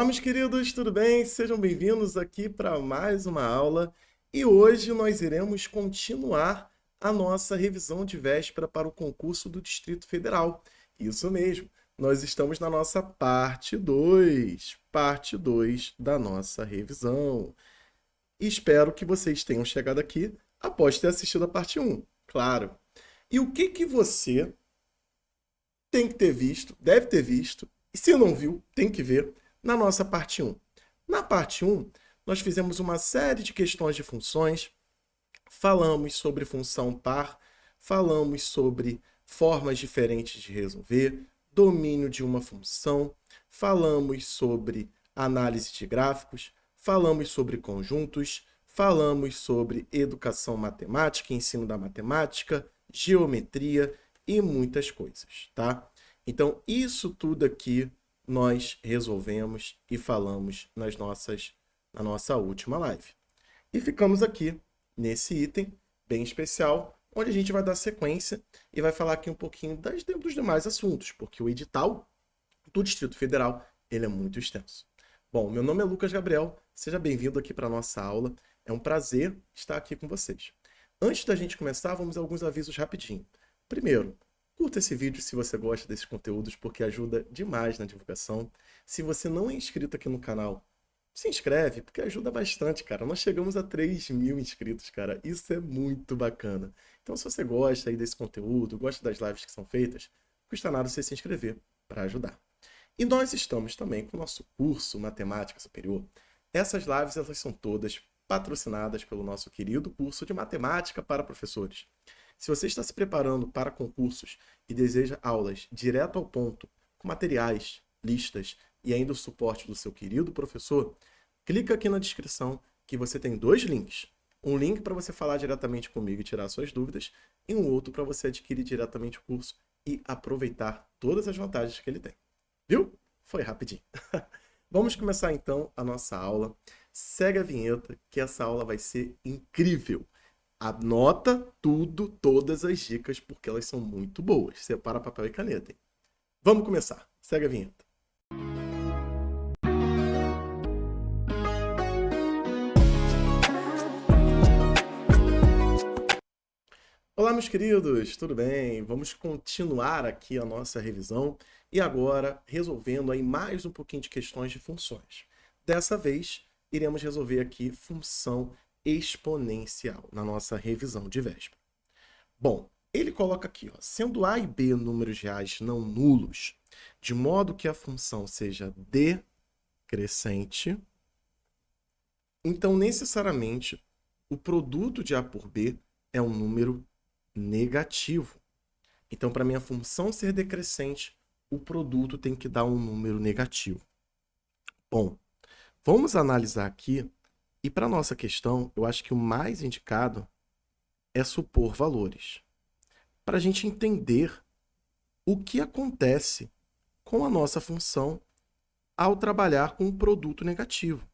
Olá, meus queridos, tudo bem? Sejam bem-vindos aqui para mais uma aula e hoje nós iremos continuar a nossa revisão de véspera para o concurso do Distrito Federal. Isso mesmo, nós estamos na nossa parte 2 da nossa revisão. E espero que vocês tenham chegado aqui após ter assistido a parte 1, claro. E o que você tem que ter visto, deve ter visto, e se não viu, tem que ver na nossa parte 1. Na parte 1, nós fizemos uma série de questões de funções, falamos sobre função par, falamos sobre formas diferentes de resolver, domínio de uma função, falamos sobre análise de gráficos, falamos sobre conjuntos, falamos sobre educação matemática, ensino da matemática, geometria e muitas coisas, tá? Então, isso tudo aqui nós resolvemos e falamos na nossa última live. E ficamos aqui nesse item bem especial, onde a gente vai dar sequência e vai falar aqui um pouquinho dos demais assuntos, porque o edital do Distrito Federal ele é muito extenso. Bom, meu nome é Lucas Gabriel, seja bem-vindo aqui para a nossa aula. É um prazer estar aqui com vocês. Antes da gente começar, vamos a alguns avisos rapidinho. Primeiro, curta esse vídeo se você gosta desses conteúdos, porque ajuda demais na divulgação. Se você não é inscrito aqui no canal, se inscreve, porque ajuda bastante, cara. Nós chegamos a 3.000 inscritos, cara. Isso é muito bacana. Então, se você gosta aí desse conteúdo, gosta das lives que são feitas, não custa nada você se inscrever para ajudar. E nós estamos também com o nosso curso Matemática Superior. Essas lives, elas são todas patrocinadas pelo nosso querido curso de Matemática para Professores. Se você está se preparando para concursos e deseja aulas direto ao ponto, com materiais, listas e ainda o suporte do seu querido professor, clica aqui na descrição que você tem 2 links. Um link para você falar diretamente comigo e tirar suas dúvidas, e um outro para você adquirir diretamente o curso e aproveitar todas as vantagens que ele tem. Viu? Foi rapidinho. Vamos começar então a nossa aula. Segue a vinheta que essa aula vai ser incrível. Anota tudo, todas as dicas, porque elas são muito boas. Separa papel e caneta, hein? Vamos começar. Segue a vinheta. Olá, meus queridos, tudo bem? Vamos continuar aqui a nossa revisão e agora resolvendo aí mais um pouquinho de questões de funções. Dessa vez, iremos resolver aqui função exponencial na nossa revisão de véspera. Bom, ele coloca aqui, ó, sendo A e B números reais não nulos, de modo que a função seja decrescente, então necessariamente o produto de A por B é um número negativo. Então, para minha função ser decrescente, o produto tem que dar um número negativo. Bom, vamos analisar aqui, e para a nossa questão, eu acho que o mais indicado é supor valores, para a gente entender o que acontece com a nossa função ao trabalhar com um produto negativo.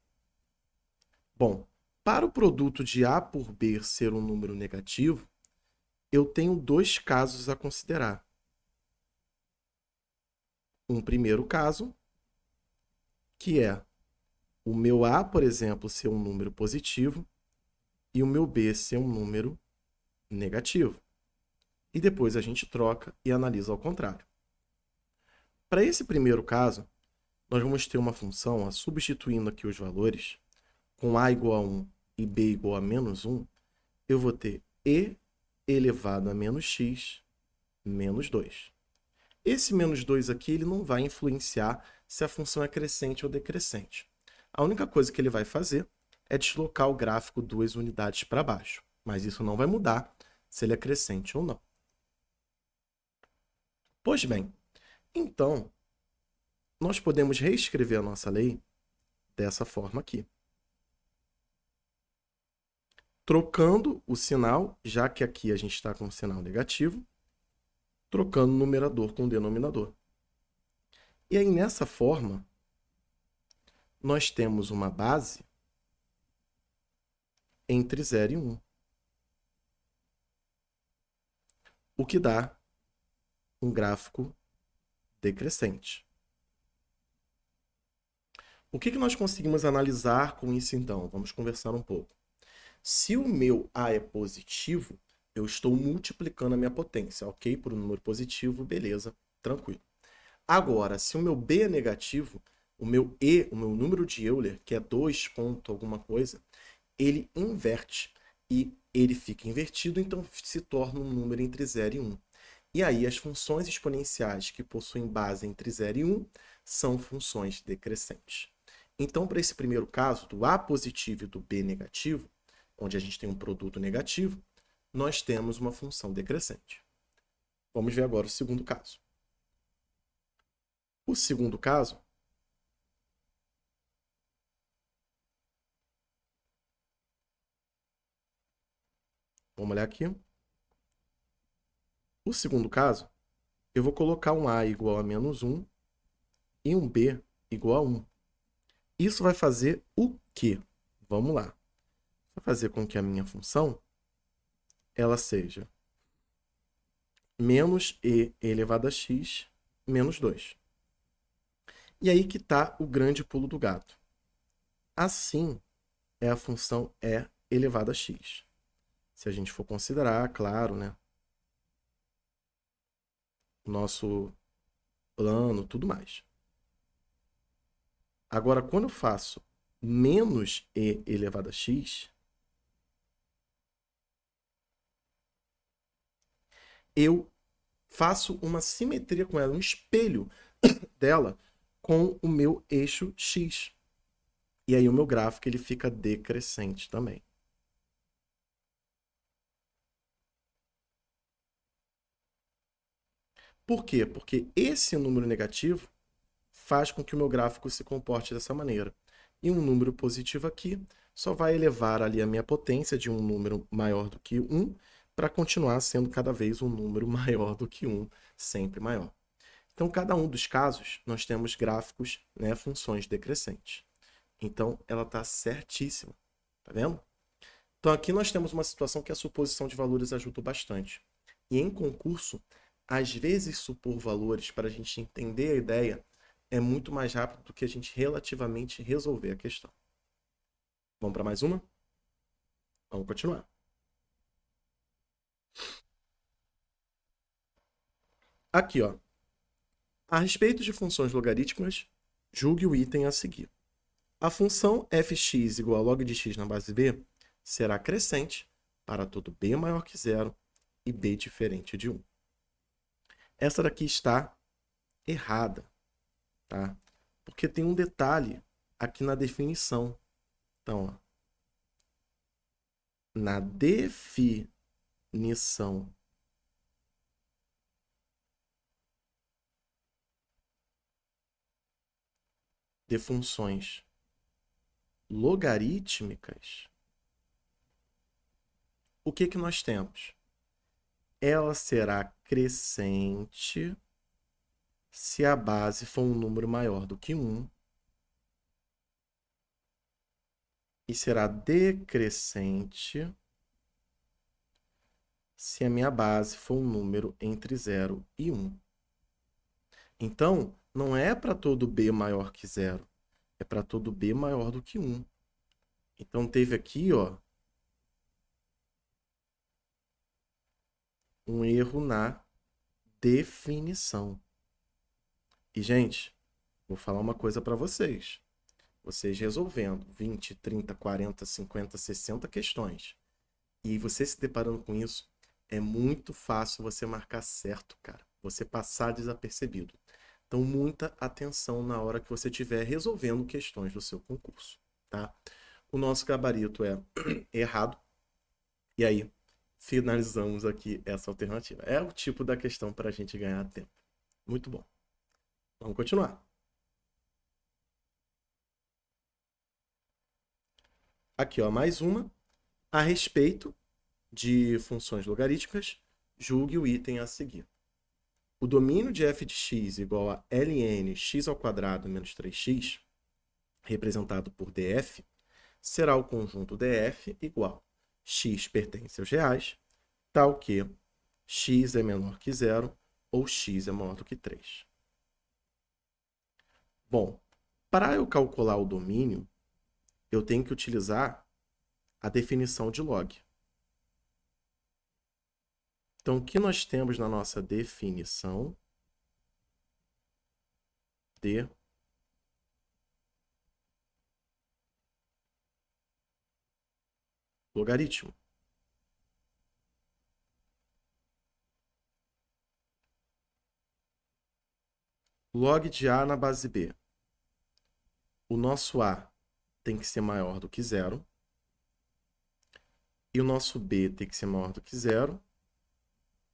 Bom, para o produto de A por B ser um número negativo, eu tenho 2 casos a considerar. Um primeiro caso, que é o meu A, por exemplo, ser um número positivo e o meu B ser um número negativo. E depois a gente troca e analisa ao contrário. Para esse primeiro caso, nós vamos ter uma função, ó, substituindo aqui os valores, com A igual a 1 e B igual a menos 1, eu vou ter E elevado a menos x menos 2. Esse menos 2 aqui ele não vai influenciar se a função é crescente ou decrescente. A única coisa que ele vai fazer é deslocar o gráfico 2 unidades para baixo, mas isso não vai mudar se ele é crescente ou não. Pois bem, então, nós podemos reescrever a nossa lei dessa forma aqui. Trocando o sinal, já que aqui a gente está com um sinal negativo, trocando o numerador com o denominador. E aí, nessa forma, nós temos uma base entre 0 e 1, o que dá um gráfico decrescente. O que nós conseguimos analisar com isso então? Vamos conversar um pouco. Se o meu A é positivo, eu estou multiplicando a minha potência, ok? Por um número positivo, beleza, tranquilo. Agora, se o meu B é negativo, o meu E, o meu número de Euler, que é 2 ponto alguma coisa, ele inverte. E ele fica invertido, então se torna um número entre 0 e 1. E aí as funções exponenciais que possuem base entre 0 e 1 são funções decrescentes. Então, para esse primeiro caso, do A positivo e do B negativo, onde a gente tem um produto negativo, nós temos uma função decrescente. Vamos ver agora o segundo caso. O segundo caso, vamos olhar aqui. O segundo caso, eu vou colocar um A igual a menos 1 e um B igual a 1. Isso vai fazer o quê? Vamos lá. Vai fazer com que a minha função ela seja menos e elevado a x menos 2. E aí que está o grande pulo do gato. Assim é a função e elevado a x. Se a gente for considerar, claro, né, o nosso plano, tudo mais. Agora, quando eu faço menos e elevado a x, eu faço uma simetria com ela, um espelho dela com o meu eixo x. E aí o meu gráfico ele fica decrescente também. Por quê? Porque esse número negativo faz com que o meu gráfico se comporte dessa maneira. E um número positivo aqui só vai elevar ali a minha potência de um número maior do que 1 para continuar sendo cada vez um número maior do que 1, sempre maior. Então, cada um dos casos, nós temos gráficos, né, funções decrescentes. Então, ela está certíssima. Tá vendo? Então, aqui nós temos uma situação que a suposição de valores ajuda bastante. E em concurso, às vezes supor valores para a gente entender a ideia é muito mais rápido do que a gente relativamente resolver a questão. Vamos para mais uma? Vamos continuar. Aqui, ó. A respeito de funções logarítmicas, julgue o item a seguir. A função fx igual a log de x na base b será crescente para todo b maior que zero e b diferente de 1. Essa daqui está errada, tá? Porque tem um detalhe aqui na definição. Então, ó, na definição de funções logarítmicas, o que nós temos? Ela será crescente se a base for um número maior do que 1 e será decrescente se a minha base for um número entre 0 e 1. Então, não é para todo b maior que 0, é para todo b maior do que 1. Então, teve aqui, ó, um erro na definição. E, gente, vou falar uma coisa para vocês. Vocês resolvendo 20, 30, 40, 50, 60 questões e você se deparando com isso, é muito fácil você marcar certo, cara. Você passar desapercebido. Então, muita atenção na hora que você estiver resolvendo questões do seu concurso, tá? O nosso gabarito é errado. E aí, finalizamos aqui essa alternativa. É o tipo da questão para a gente ganhar tempo. Muito bom. Vamos continuar. Aqui, ó, mais uma. A respeito de funções logarítmicas, julgue o item a seguir. O domínio de f de x igual a ln x ao quadrado menos 3x, representado por df, será o conjunto df igual x pertence aos reais, tal que x é menor que zero ou x é maior do que 3. Bom, Para eu calcular o domínio, eu tenho que utilizar a definição de log. Então, o que nós temos na nossa definição de logaritmo? Log de A na base B. O nosso A tem que ser maior do que zero. E o nosso B tem que ser maior do que zero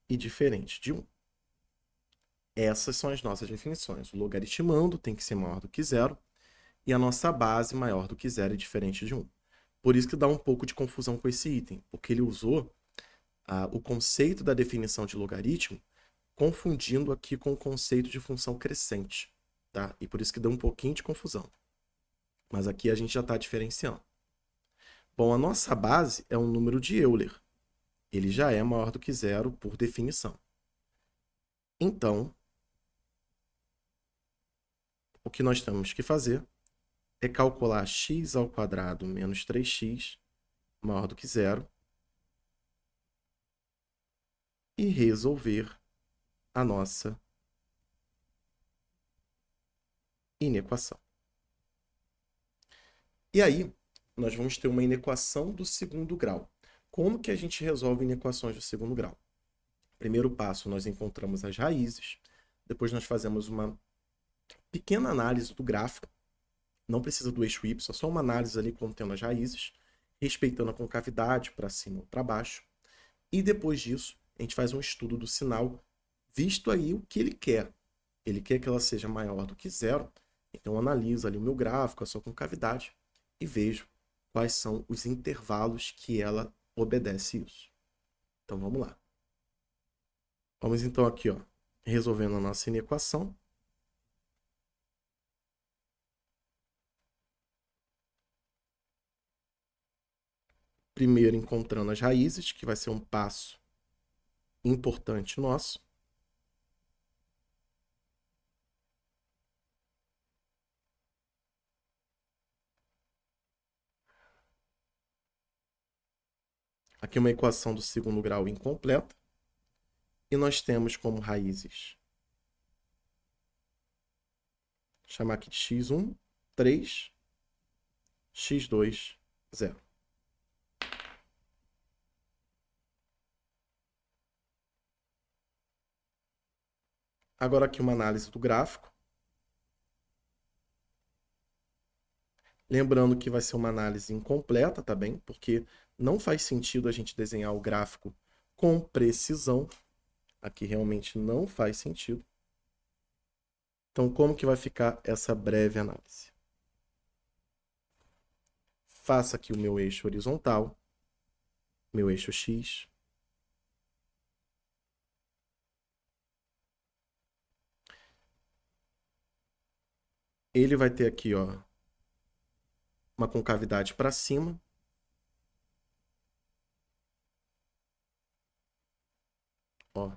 e diferente de 1. Essas são as nossas definições. O logaritmando tem que ser maior do que zero e a nossa base maior do que zero e diferente de 1. Por isso que dá um pouco de confusão com esse item, porque ele usou o conceito da definição de logaritmo confundindo aqui com o conceito de função crescente. Tá? E por isso que deu um pouquinho de confusão. Mas aqui a gente já está diferenciando. Bom, a nossa base é um número de Euler. Ele já é maior do que zero por definição. Então, o que nós temos que fazer é calcular x ao quadrado menos 3x maior do que zero e resolver a nossa inequação. E aí, nós vamos ter uma inequação do segundo grau. Como que a gente resolve inequações do segundo grau? Primeiro passo, nós encontramos as raízes. Depois nós fazemos uma pequena análise do gráfico. Não precisa do eixo y, só uma análise ali contendo as raízes, respeitando a concavidade para cima ou para baixo. E depois disso, a gente faz um estudo do sinal, visto aí o que ele quer. Ele quer que ela seja maior do que zero, então eu analiso ali o meu gráfico, a sua concavidade, e vejo quais são os intervalos que ela obedece isso. Então vamos lá. Vamos então aqui, ó, resolvendo a nossa inequação. Primeiro encontrando as raízes, que vai ser um passo importante nosso. Aqui uma equação do segundo grau incompleta. E nós temos como raízes, chamar aqui de x1, 3, x2, 0. Agora aqui uma análise do gráfico. Lembrando que vai ser uma análise incompleta, tá bem? Porque não faz sentido a gente desenhar o gráfico com precisão. Aqui realmente não faz sentido. Então, como que vai ficar essa breve análise? Faça aqui o meu eixo horizontal, meu eixo x. Ele vai ter aqui, ó, uma concavidade para cima. Ó.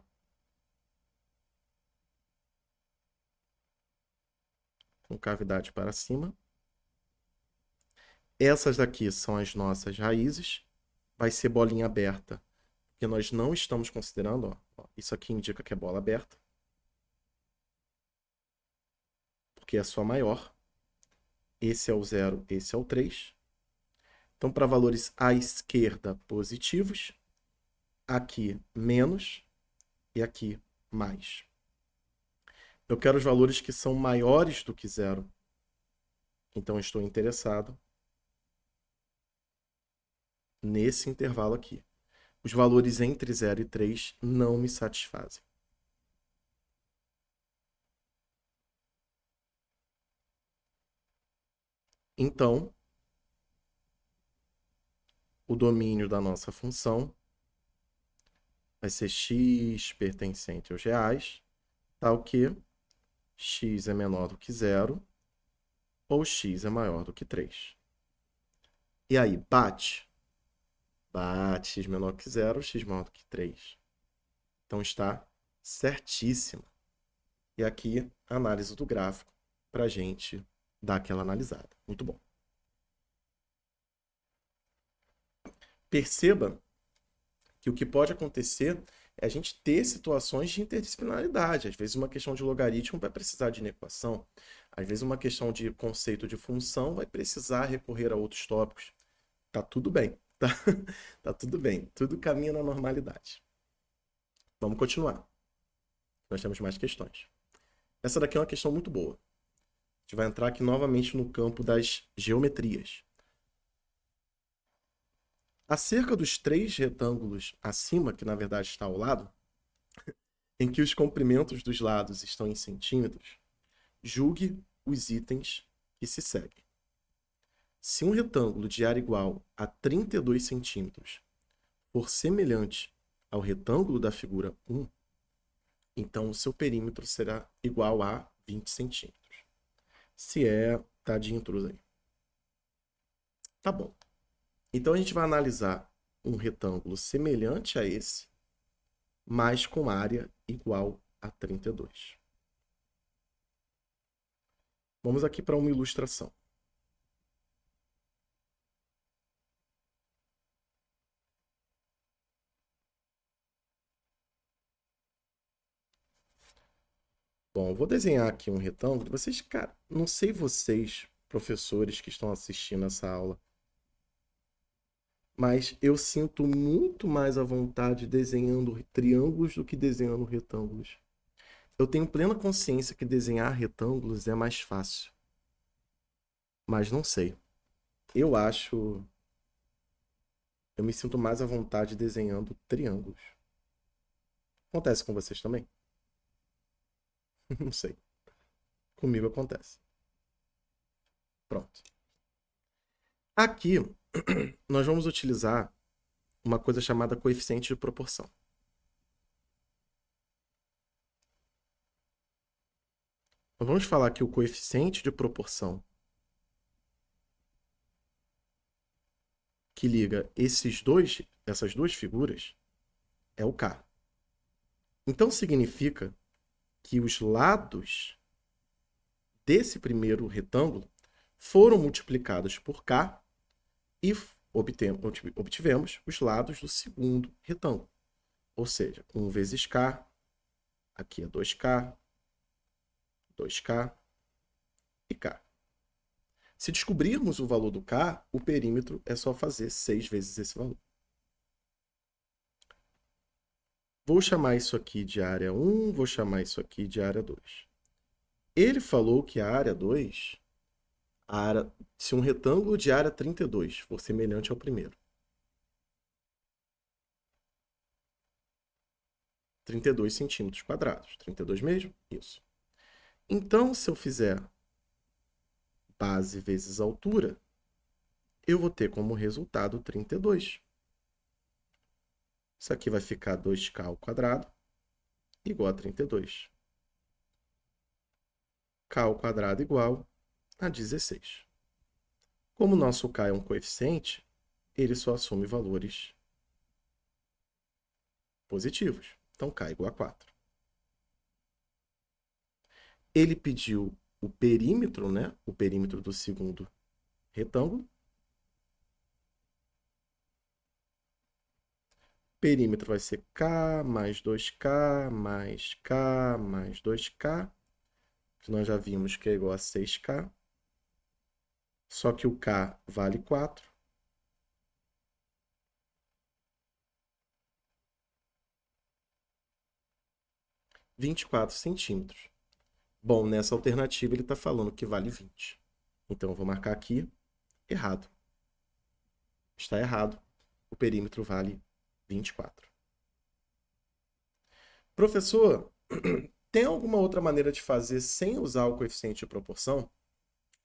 Concavidade para cima. Essas daqui são as nossas raízes. Vai ser bolinha aberta, porque nós não estamos considerando, ó, isso aqui indica que é bola aberta, porque é só maior. Esse é o 0, esse é o 3. Então, para valores à esquerda positivos, aqui menos e aqui mais. Eu quero os valores que são maiores do que 0. Então, estou interessado nesse intervalo aqui. Os valores entre 0 e 3 não me satisfazem. Então, o domínio da nossa função vai ser x pertencente aos reais, tal que x é menor do que 0 ou x é maior do que 3. E aí, bate? Bate, x menor que 0, x maior do que 3. Então está certíssima. E aqui, análise do gráfico para a gente dar aquela analisada. Muito bom. Perceba que o que pode acontecer é a gente ter situações de interdisciplinaridade. Às vezes uma questão de logaritmo vai precisar de inequação. Às vezes uma questão de conceito de função vai precisar recorrer a outros tópicos. Tá tudo bem, tá? Tá tudo bem. Tudo caminha na normalidade. Vamos continuar. Nós temos mais questões. Essa daqui é uma questão muito boa. A gente vai entrar aqui novamente no campo das geometrias. Acerca dos 3 retângulos acima, que na verdade está ao lado, em que os comprimentos dos lados estão em centímetros, julgue os itens que se seguem. Se um retângulo de área igual a 32 centímetros for semelhante ao retângulo da figura 1, então o seu perímetro será igual a 20 centímetros. Se é, tá de intruso aí. Tá bom. Então a gente vai analisar um retângulo semelhante a esse, mas com área igual a 32. Vamos aqui para uma ilustração. Bom, eu vou desenhar aqui um retângulo. Vocês, cara, não sei vocês, professores que estão assistindo essa aula, mas eu sinto muito mais à vontade desenhando triângulos do que desenhando retângulos. Eu tenho plena consciência que desenhar retângulos é mais fácil. Mas não sei. Eu acho. Eu me sinto mais à vontade desenhando triângulos. Acontece com vocês também? Não sei. Comigo acontece. Pronto. Aqui, nós vamos utilizar uma coisa chamada coeficiente de proporção. Nós vamos falar que o coeficiente de proporção que liga essas duas figuras é o K. Então significa que os lados desse primeiro retângulo foram multiplicados por K e obtivemos os lados do segundo retângulo. Ou seja, 1 vezes K, aqui é 2K, 2K e K. Se descobrirmos o valor do K, o perímetro é só fazer 6 vezes esse valor. Vou chamar isso aqui de área 1, vou chamar isso aqui de área 2. Ele falou que a área 2, se um retângulo de área 32 for semelhante ao primeiro, 32 centímetros quadrados. 32 mesmo? Isso. Então, se eu fizer base vezes altura, eu vou ter como resultado 32. Isso aqui vai ficar 2K ao quadrado igual a 32. K ao quadrado igual a 16. Como o nosso K é um coeficiente, ele só assume valores positivos. Então, K igual a 4. Ele pediu o perímetro, né? O perímetro do segundo retângulo. Perímetro vai ser K mais 2K mais K mais 2K, que nós já vimos que é igual a 6K. Só que o K vale 4. – 24 centímetros. Bom, nessa alternativa ele está falando que vale 20. Então eu vou marcar aqui errado. Está errado. O perímetro vale 24. Professor, tem alguma outra maneira de fazer sem usar o coeficiente de proporção?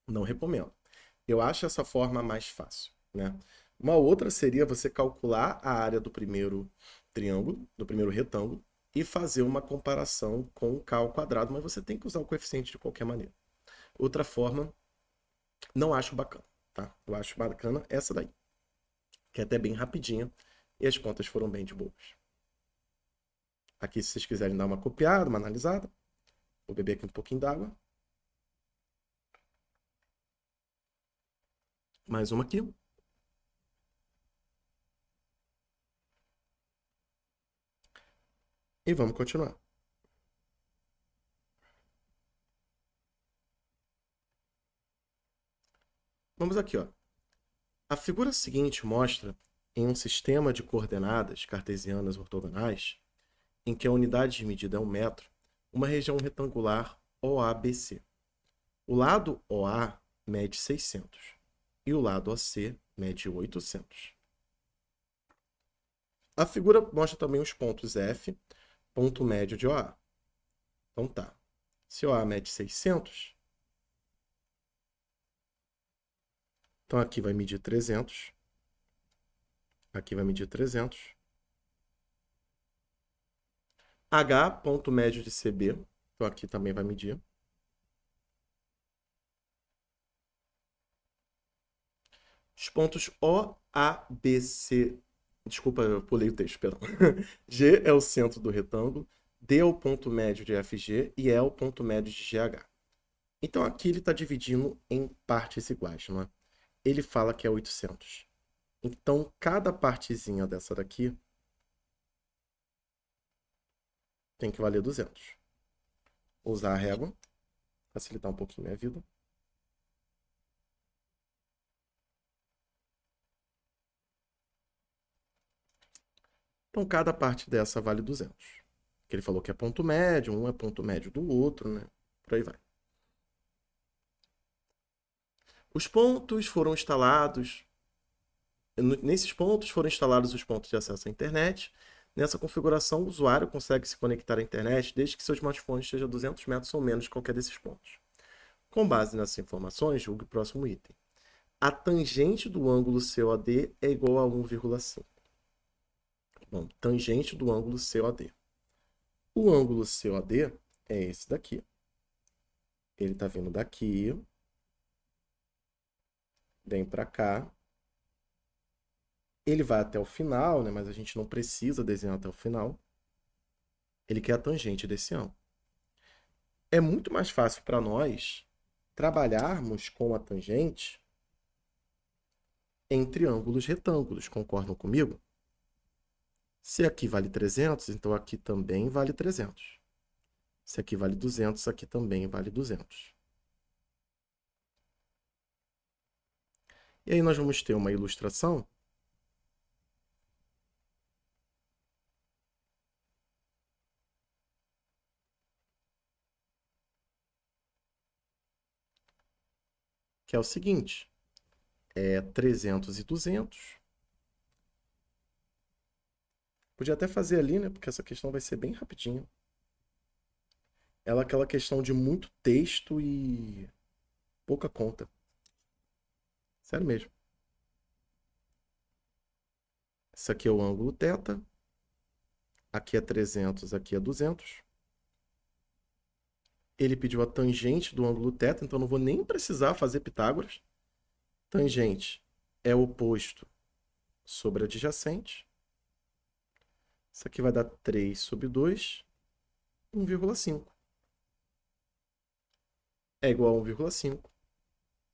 Não recomendo. Eu acho essa forma mais fácil, né? Uma outra seria você calcular a área do primeiro triângulo, do primeiro retângulo, e fazer uma comparação com o K ao quadrado, mas você tem que usar o coeficiente de qualquer maneira. Outra forma, não acho bacana, tá? Eu acho bacana essa daí, que é até bem rapidinha, e as contas foram bem de boas. Aqui, se vocês quiserem dar uma copiada, uma analisada, vou beber aqui um pouquinho d'água. Mais uma aqui. E vamos continuar. Vamos aqui, ó. A figura seguinte mostra, em um sistema de coordenadas cartesianas ortogonais, em que a unidade de medida é um metro, uma região retangular OABC. O lado OA mede 600 e o lado AC mede 800. A figura mostra também os pontos F, ponto médio de OA. Então tá, se OA mede 600, então aqui vai medir 300, aqui vai medir 300. H, ponto médio de CB, então aqui também vai medir. Os pontos O, A, B, C. Desculpa, eu pulei o texto, perdão. G é o centro do retângulo, D é o ponto médio de FG e E é o ponto médio de GH. Então aqui ele está dividindo em partes iguais, não é? Ele fala que é 800. Então cada partezinha dessa daqui tem que valer 200. Vou usar a régua, facilitar um pouquinho a minha vida. Então cada parte dessa vale 200. Que ele falou que é ponto médio, um é ponto médio do outro, né? Por aí vai. Os pontos foram instalados. Nesses pontos foram instalados os pontos de acesso à internet. Nessa configuração, o usuário consegue se conectar à internet desde que seu smartphone esteja a 200 metros ou menos de qualquer desses pontos. Com base nessas informações, julgue o próximo item. A tangente do ângulo COD é igual a 1,5. Bom, tangente do ângulo COD. O ângulo COD é esse daqui. Ele está vindo daqui, vem para cá. Ele vai até o final, né? Mas a gente não precisa desenhar até o final. Ele quer a tangente desse ângulo. É muito mais fácil para nós trabalharmos com a tangente em triângulos retângulos. Concordam comigo? Se aqui vale 300, então aqui também vale 300. Se aqui vale 200, aqui também vale 200. E aí nós vamos ter uma ilustração que é o seguinte. É 300 e 200. Podia até fazer ali, né? Porque essa questão vai ser bem rapidinha. Ela é aquela questão de muito texto e pouca conta. Sério mesmo. Esse aqui é o ângulo θ. Aqui é 300, aqui é 200. Ele pediu a tangente do ângulo θ, então não vou nem precisar fazer Pitágoras. Tangente é oposto sobre adjacente. Isso aqui vai dar 3 sobre 2, 1,5. É igual a 1,5.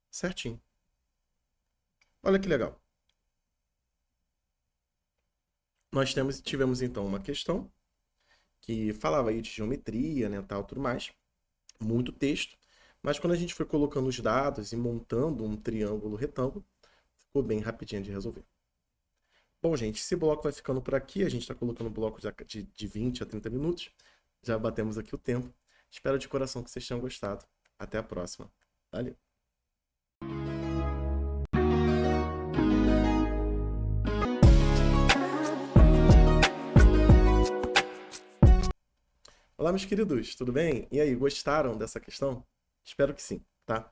Certinho. Olha que legal. Nós tivemos então uma questão que falava aí de geometria, né, tal, tudo mais. Muito texto. Mas quando a gente foi colocando os dados e montando um triângulo retângulo, ficou bem rapidinho de resolver. Bom, gente, esse bloco vai ficando por aqui. A gente está colocando bloco de 20 a 30 minutos. Já batemos aqui o tempo. Espero de coração que vocês tenham gostado. Até a próxima. Valeu! Olá, meus queridos, tudo bem? E aí, gostaram dessa questão? Espero que sim, tá?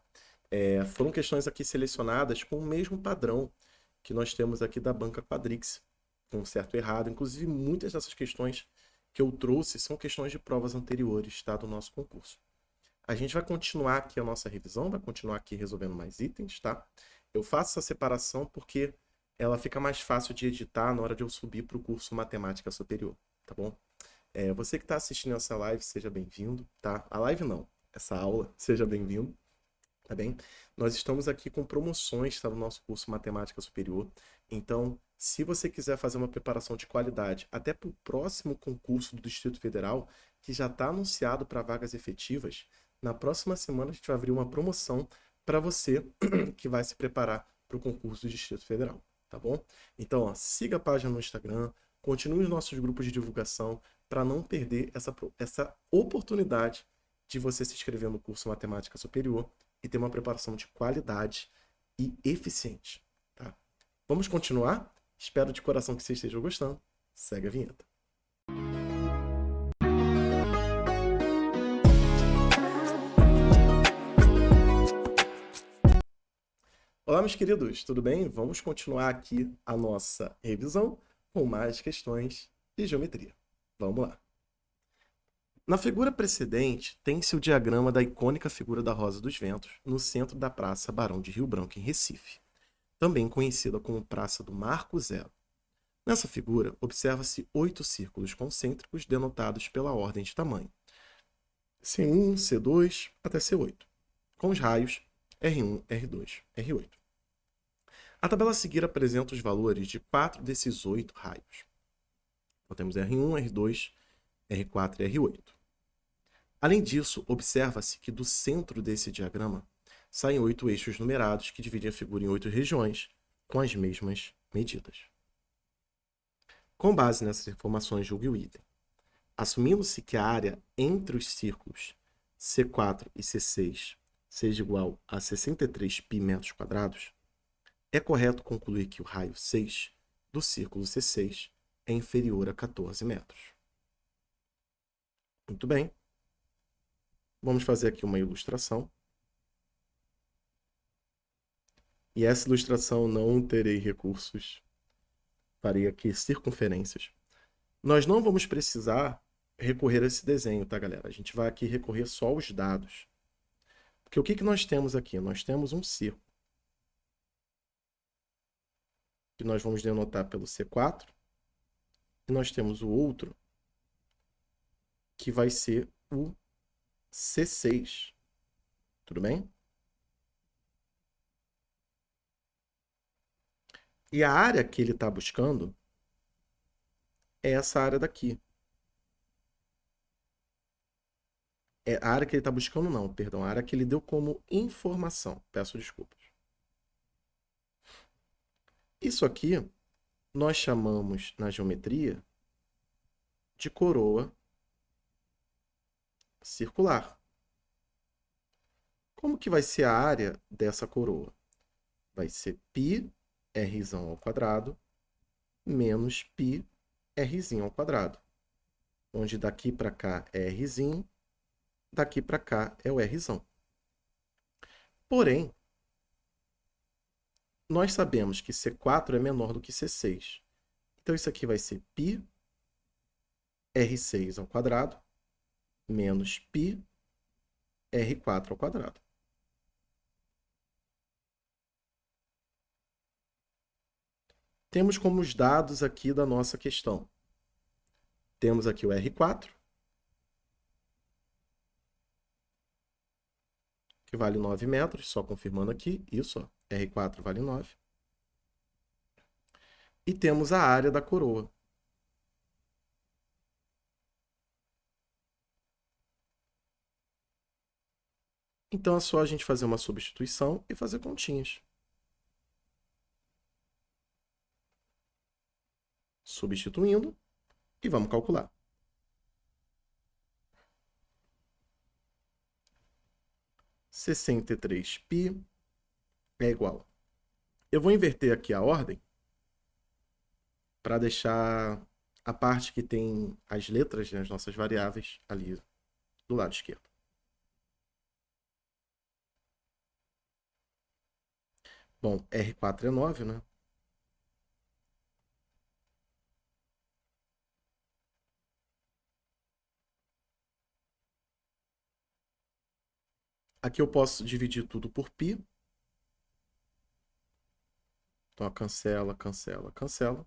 Foram questões aqui selecionadas com o mesmo padrão que nós temos aqui da banca Quadrix, com certo e errado. Inclusive, muitas dessas questões que eu trouxe são questões de provas anteriores, tá? Do nosso concurso. A gente vai continuar aqui a nossa revisão, vai continuar aqui resolvendo mais itens, tá? Eu faço essa separação porque ela fica mais fácil de editar na hora de eu subir para o curso Matemática Superior, tá bom? Você que está assistindo essa live, seja bem-vindo, tá? A live não, essa aula, seja bem-vindo. tá bem? Nós estamos aqui com promoções, tá, no nosso curso Matemática Superior. Então, se você quiser fazer uma preparação de qualidade até para o próximo concurso do Distrito Federal, que já está anunciado para vagas efetivas, na próxima semana a gente vai abrir uma promoção para você que vai se preparar para o concurso do Distrito Federal, tá bom? Então, ó, siga a página no Instagram, continue nos nossos grupos de divulgação para não perder essa oportunidade de você se inscrever no curso Matemática Superior e ter uma preparação de qualidade e eficiente, tá? Vamos continuar? Espero de coração que você esteja gostando. Segue a vinheta. Olá, meus queridos, tudo bem? Vamos continuar aqui a nossa revisão com mais questões de geometria. Vamos lá. Na figura precedente, tem-se o diagrama da icônica figura da Rosa dos Ventos no centro da Praça Barão de Rio Branco, em Recife, também conhecida como Praça do Marco Zero. Nessa figura, observa-se 8 círculos concêntricos denotados pela ordem de tamanho, C1, C2 até C8, com os raios R1, R2, R8. A tabela a seguir apresenta os valores de 4 desses 8 raios. Então, temos R1, R2, R4 e R8. Além disso, observa-se que do centro desse diagrama saem 8 eixos numerados que dividem a figura em 8 regiões com as mesmas medidas. Com base nessas informações, julgue o item. Assumindo-se que a área entre os círculos C4 e C6 seja igual a 63 π metros quadrados, é correto concluir que o raio 6 do círculo C6 é inferior a 14 metros. Muito bem. Vamos fazer aqui uma ilustração. E essa ilustração não terei recursos. Farei aqui circunferências. Nós não vamos precisar recorrer a esse desenho, tá, galera? A gente vai aqui recorrer só aos dados. Porque o que nós temos aqui? Nós temos um círculo, que nós vamos denotar pelo C4. E nós temos o outro, que vai ser o C6. Tudo bem? E a área que ele está buscando é essa área daqui. É a área que ele está buscando, não, perdão, a área que ele deu como informação. Peço desculpas. Isso aqui nós chamamos na geometria de coroa circular. Como que vai ser a área dessa coroa? Vai ser π r ao quadrado menos π r ao quadrado. Onde daqui para cá é r, daqui para cá é o r. Porém, nós sabemos que C4 é menor do que C6. Então, isso aqui vai ser π r6 ao quadrado menos π r4 ao quadrado. Temos como os dados aqui da nossa questão. Temos aqui o R4, que vale 9 metros, só confirmando aqui, isso, ó, R4 vale 9. E temos a área da coroa. Então é só a gente fazer uma substituição e fazer continhas. Substituindo e vamos calcular. 63π é igual. Eu vou inverter aqui a ordem para deixar a parte que tem as letras, né, as nossas variáveis, ali do lado esquerdo. Bom, R4 é 9, né? Aqui eu posso dividir tudo por π. Então, cancela, cancela, cancela.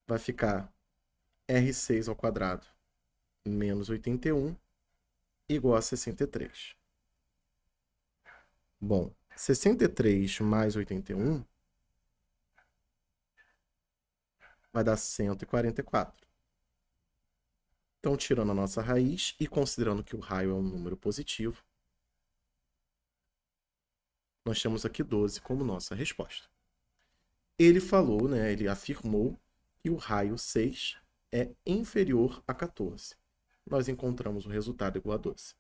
Vai ficar R6 ao quadrado menos 81 igual a 63. Bom, 63 mais 81 vai dar 144. Então, tirando a nossa raiz e considerando que o raio é um número positivo, nós temos aqui 12 como nossa resposta. Ele falou, né, ele afirmou que o raio 6 é inferior a 14. Nós encontramos o resultado igual a 12.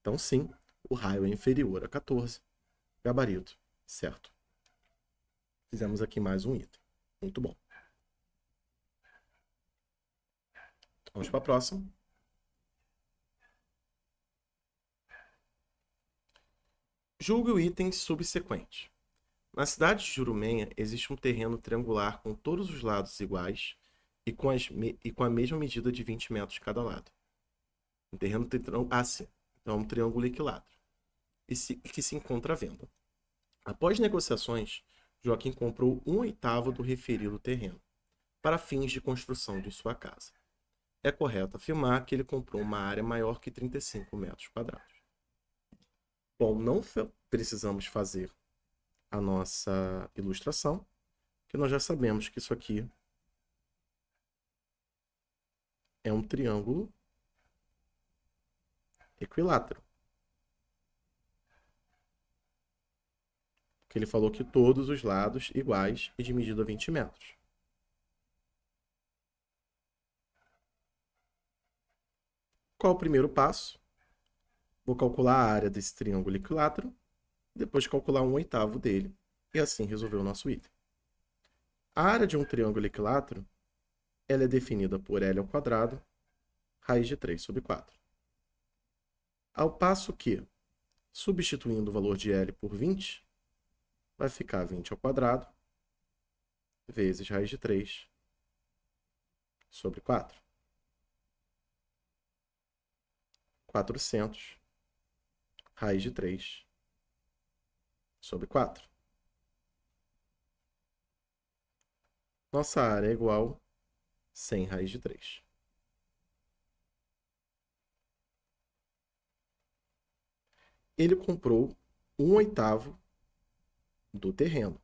Então, sim, o raio é inferior a 14. Gabarito, certo. Fizemos aqui mais um item. Muito bom. Vamos para a próxima. Julgue o item subsequente. Na cidade de Jurumenha existe um terreno triangular com todos os lados iguais e com a mesma medida de 20 metros cada lado. Um terreno assim, então é um triângulo equilátero e que se encontra à venda. Após negociações, Joaquim comprou 1/8 do referido terreno para fins de construção de sua casa. É correto afirmar que ele comprou uma área maior que 35 metros quadrados. Bom, não precisamos fazer a nossa ilustração, que nós já sabemos que isso aqui é um triângulo equilátero. Que ele falou que todos os lados iguais e de medida 20 metros. Qual o primeiro passo? Vou calcular a área desse triângulo equilátero, depois calcular 1/8 dele, e assim resolver o nosso item. A área de um triângulo equilátero ela é definida por L ao quadrado, raiz de 3 sobre 4. Ao passo que, substituindo o valor de L por 20, vai ficar 20 ao quadrado vezes raiz de 3 sobre 4. 400 raiz de 3 sobre 4. Nossa área é igual a 100 raiz de 3. Ele comprou 1/8 do terreno,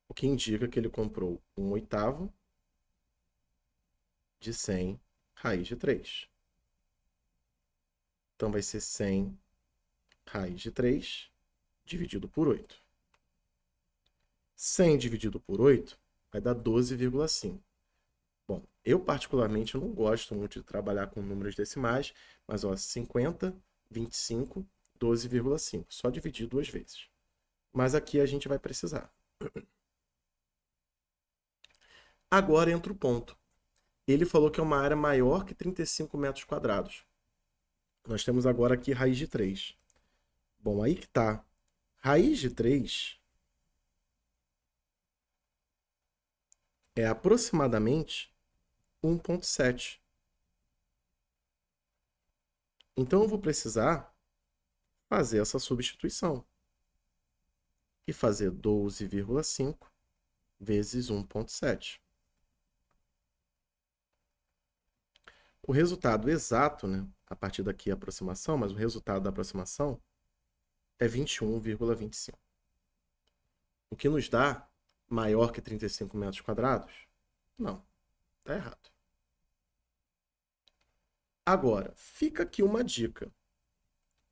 o que indica que ele comprou 1/8 de 100 raiz de 3. Então, vai ser 100 raiz de 3 dividido por 8. 100 dividido por 8 vai dar 12,5. Bom, eu particularmente não gosto muito de trabalhar com números decimais, mas ó, 50, 25, 12,5. Só dividir duas vezes. Mas aqui a gente vai precisar. Agora entra o ponto. Ele falou que é uma área maior que 35 metros quadrados. Nós temos agora aqui raiz de 3. Bom, aí que tá. Raiz de 3 é aproximadamente 1,7. Então, eu vou precisar fazer essa substituição e fazer 12,5 vezes 1,7. O resultado exato, né, a partir daqui é a aproximação, mas o resultado da aproximação é 21,25. O que nos dá maior que 35 metros quadrados? Não, está errado. Agora, fica aqui uma dica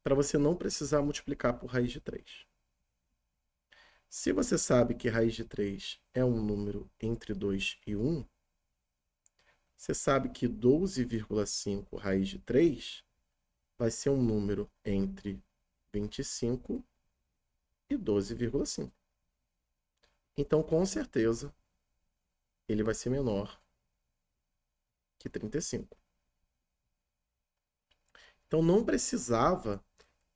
para você não precisar multiplicar por raiz de 3. Se você sabe que raiz de 3 é um número entre 2 e 1, você sabe que 12,5 raiz de 3 vai ser um número entre 25 e 12,5. Então, com certeza, ele vai ser menor que 35. Então, não precisava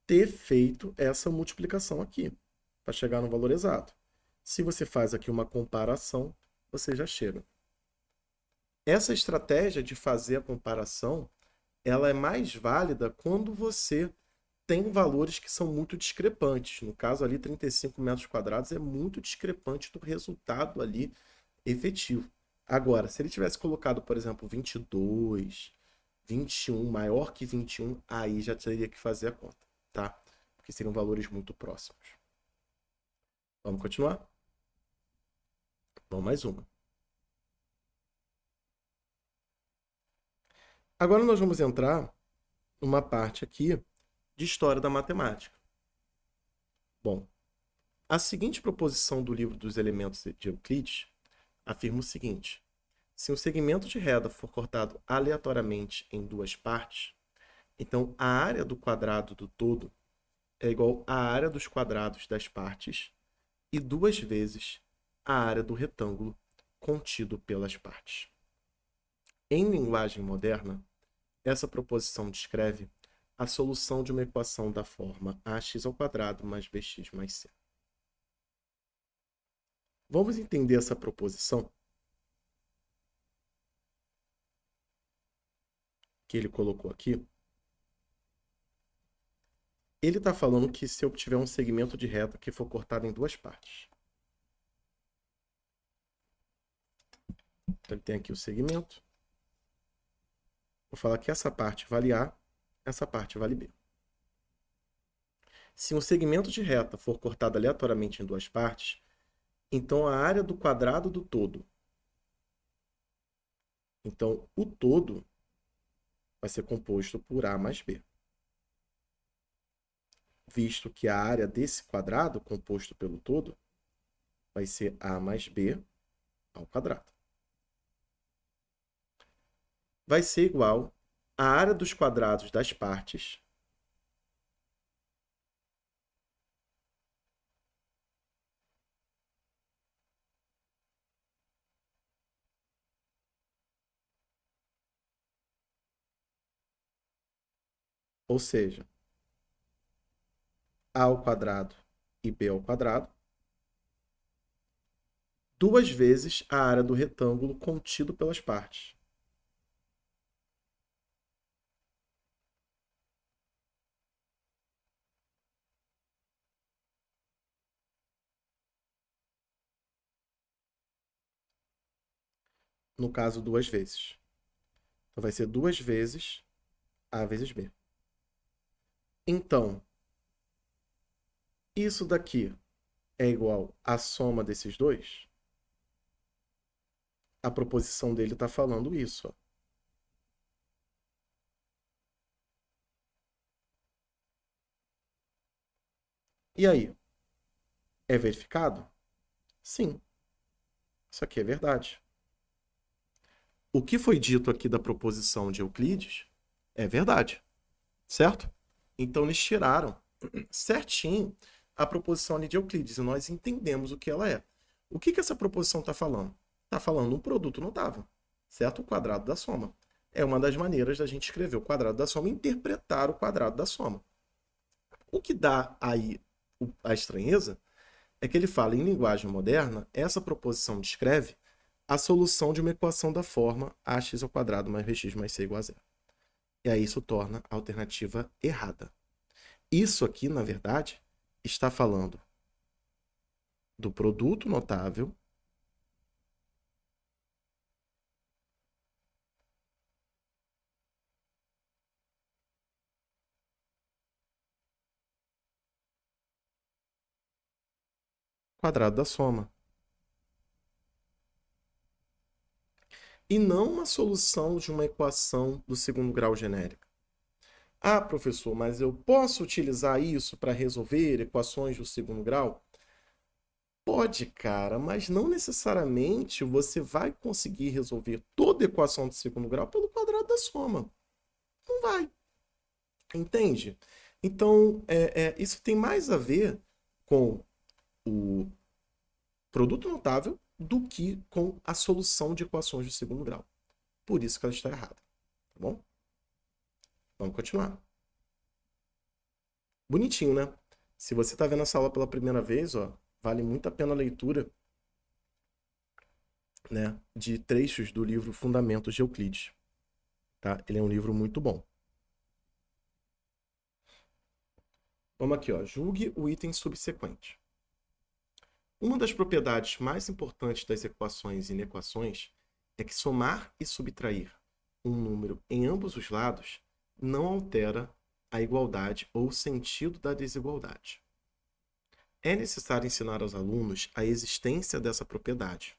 ter feito essa multiplicação aqui para chegar no valor exato. Se você faz aqui uma comparação, você já chega. Essa estratégia de fazer a comparação, ela é mais válida quando você tem valores que são muito discrepantes. No caso ali, 35 metros quadrados é muito discrepante do resultado ali efetivo. Agora, se ele tivesse colocado, por exemplo, 22, 21 maior que 21, aí já teria que fazer a conta, tá? Porque seriam valores muito próximos. Vamos continuar? Vamos mais uma. Agora nós vamos entrar numa parte aqui de história da matemática. Bom, a seguinte proposição do livro dos elementos de Euclides afirma o seguinte: se um segmento de reta for cortado aleatoriamente em duas partes, então a área do quadrado do todo é igual à área dos quadrados das partes e 2 vezes a área do retângulo contido pelas partes. Em linguagem moderna, essa proposição descreve a solução de uma equação da forma ax² mais bx mais c. Vamos entender essa proposição que ele colocou aqui. Ele está falando que se eu tiver um segmento de reta que for cortado em duas partes. Então, ele tem aqui o segmento. Vou falar que essa parte vale A, essa parte vale B. Se um segmento de reta for cortado aleatoriamente em duas partes, então a área do quadrado do todo. Então, o todo vai ser composto por A mais B. Visto que a área desse quadrado, composto pelo todo, vai ser A mais B ao quadrado. Vai ser igual à área dos quadrados das partes ou seja, A ao quadrado e B ao quadrado, 2 vezes a área do retângulo contido pelas partes. No caso, 2 vezes. Então, vai ser 2 vezes A vezes B. Então, isso daqui é igual à soma desses dois? A proposição dele está falando isso. Ó. E aí? É verificado? Sim. Isso aqui é verdade. O que foi dito aqui da proposição de Euclides é verdade, certo? Então, eles tiraram certinho a proposição ali de Euclides e nós entendemos o que ela é. O que essa proposição está falando? Está falando um produto notável, certo? O quadrado da soma. É uma das maneiras da gente escrever o quadrado da soma e interpretar o quadrado da soma. O que dá aí a estranheza é que ele fala em linguagem moderna, essa proposição descreve a solução de uma equação da forma ax² mais bx mais c igual a zero. E aí isso torna a alternativa errada. Isso aqui, na verdade, está falando do produto notável quadrado da soma. E não uma solução de uma equação do segundo grau genérica. Ah, professor, mas eu posso utilizar isso para resolver equações do segundo grau? Pode, cara, mas não necessariamente você vai conseguir resolver toda equação do segundo grau pelo quadrado da soma. Não vai. Entende? Então, isso tem mais a ver com o produto notável do que com a solução de equações do segundo grau. Por isso que ela está errada. Tá bom? Vamos continuar. Bonitinho, né? Se você está vendo essa aula pela primeira vez, ó, vale muito a pena a leitura, né, de trechos do livro Fundamentos de Euclides. Tá? Ele é um livro muito bom. Vamos aqui, ó. Julgue o item subsequente. Uma das propriedades mais importantes das equações e inequações é que somar e subtrair um número em ambos os lados não altera a igualdade ou o sentido da desigualdade. É necessário ensinar aos alunos a existência dessa propriedade,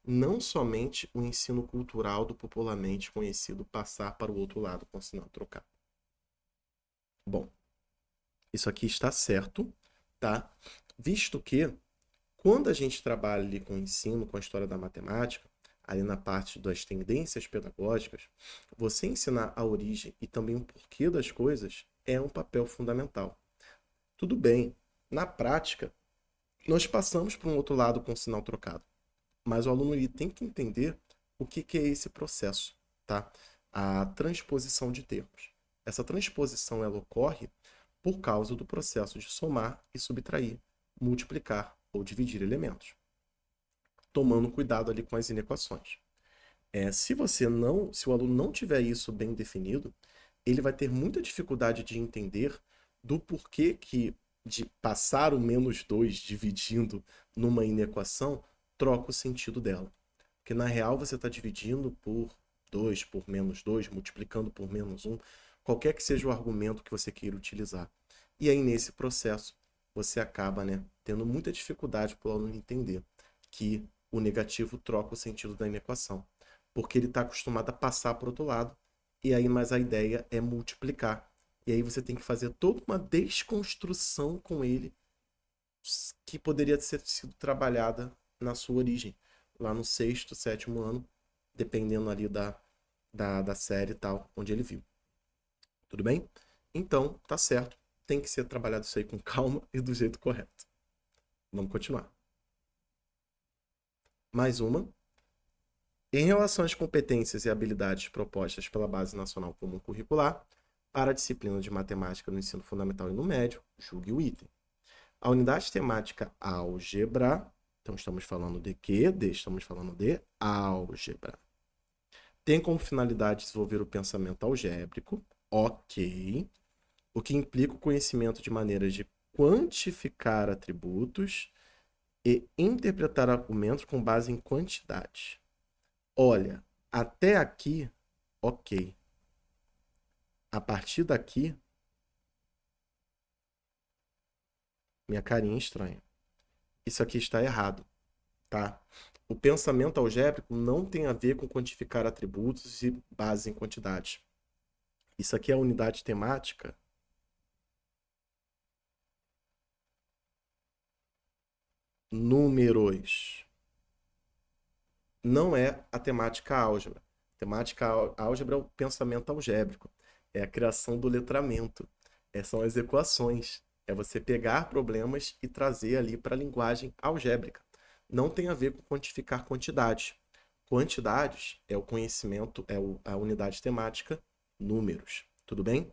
não somente o ensino cultural do popularmente conhecido passar para o outro lado com sinal trocado. Bom, isso aqui está certo, tá? Visto que quando a gente trabalha ali com o ensino, com a história da matemática, ali na parte das tendências pedagógicas, você ensinar a origem e também o porquê das coisas é um papel fundamental. Tudo bem, na prática, nós passamos para um outro lado com o sinal trocado, mas o aluno ele tem que entender o que é esse processo, tá? A transposição de termos. Essa transposição ela ocorre por causa do processo de somar e subtrair, multiplicar ou dividir elementos, tomando cuidado ali com as inequações. Se o aluno não tiver isso bem definido, ele vai ter muita dificuldade de entender do porquê que de passar o -2 dividindo numa inequação troca o sentido dela. Porque na real você está dividindo por 2, por -2, multiplicando por -1, qualquer que seja o argumento que você queira utilizar. E aí nesse processo você acaba, né, tendo muita dificuldade para o aluno entender que o negativo troca o sentido da inequação. Porque ele está acostumado a passar para o outro lado, e aí mas a ideia é multiplicar. E aí você tem que fazer toda uma desconstrução com ele que poderia ter sido trabalhada na sua origem, lá no sexto, sétimo ano, dependendo ali da série e tal, onde ele viu. Tudo bem? Então, tá certo. Tem que ser trabalhado isso aí com calma e do jeito correto. Vamos continuar. Mais uma. Em relação às competências e habilidades propostas pela Base Nacional Comum Curricular, para a disciplina de matemática no ensino fundamental e no médio, julgue o item. A unidade temática álgebra, então estamos falando de quê? Estamos falando de álgebra. Tem como finalidade desenvolver o pensamento algébrico, ok, o que implica o conhecimento de maneiras de quantificar atributos e interpretar argumentos com base em quantidade. Olha, até aqui, ok. A partir daqui, minha carinha estranha. Isso aqui está errado, tá? O pensamento algébrico não tem a ver com quantificar atributos e base em quantidades. Isso aqui é a unidade temática números. Não é a temática álgebra. A temática álgebra é o pensamento algébrico. É a criação do letramento. São as equações. É você pegar problemas e trazer ali para a linguagem algébrica. Não tem a ver com quantificar quantidades. Quantidades é o conhecimento, a unidade temática, números. Tudo bem?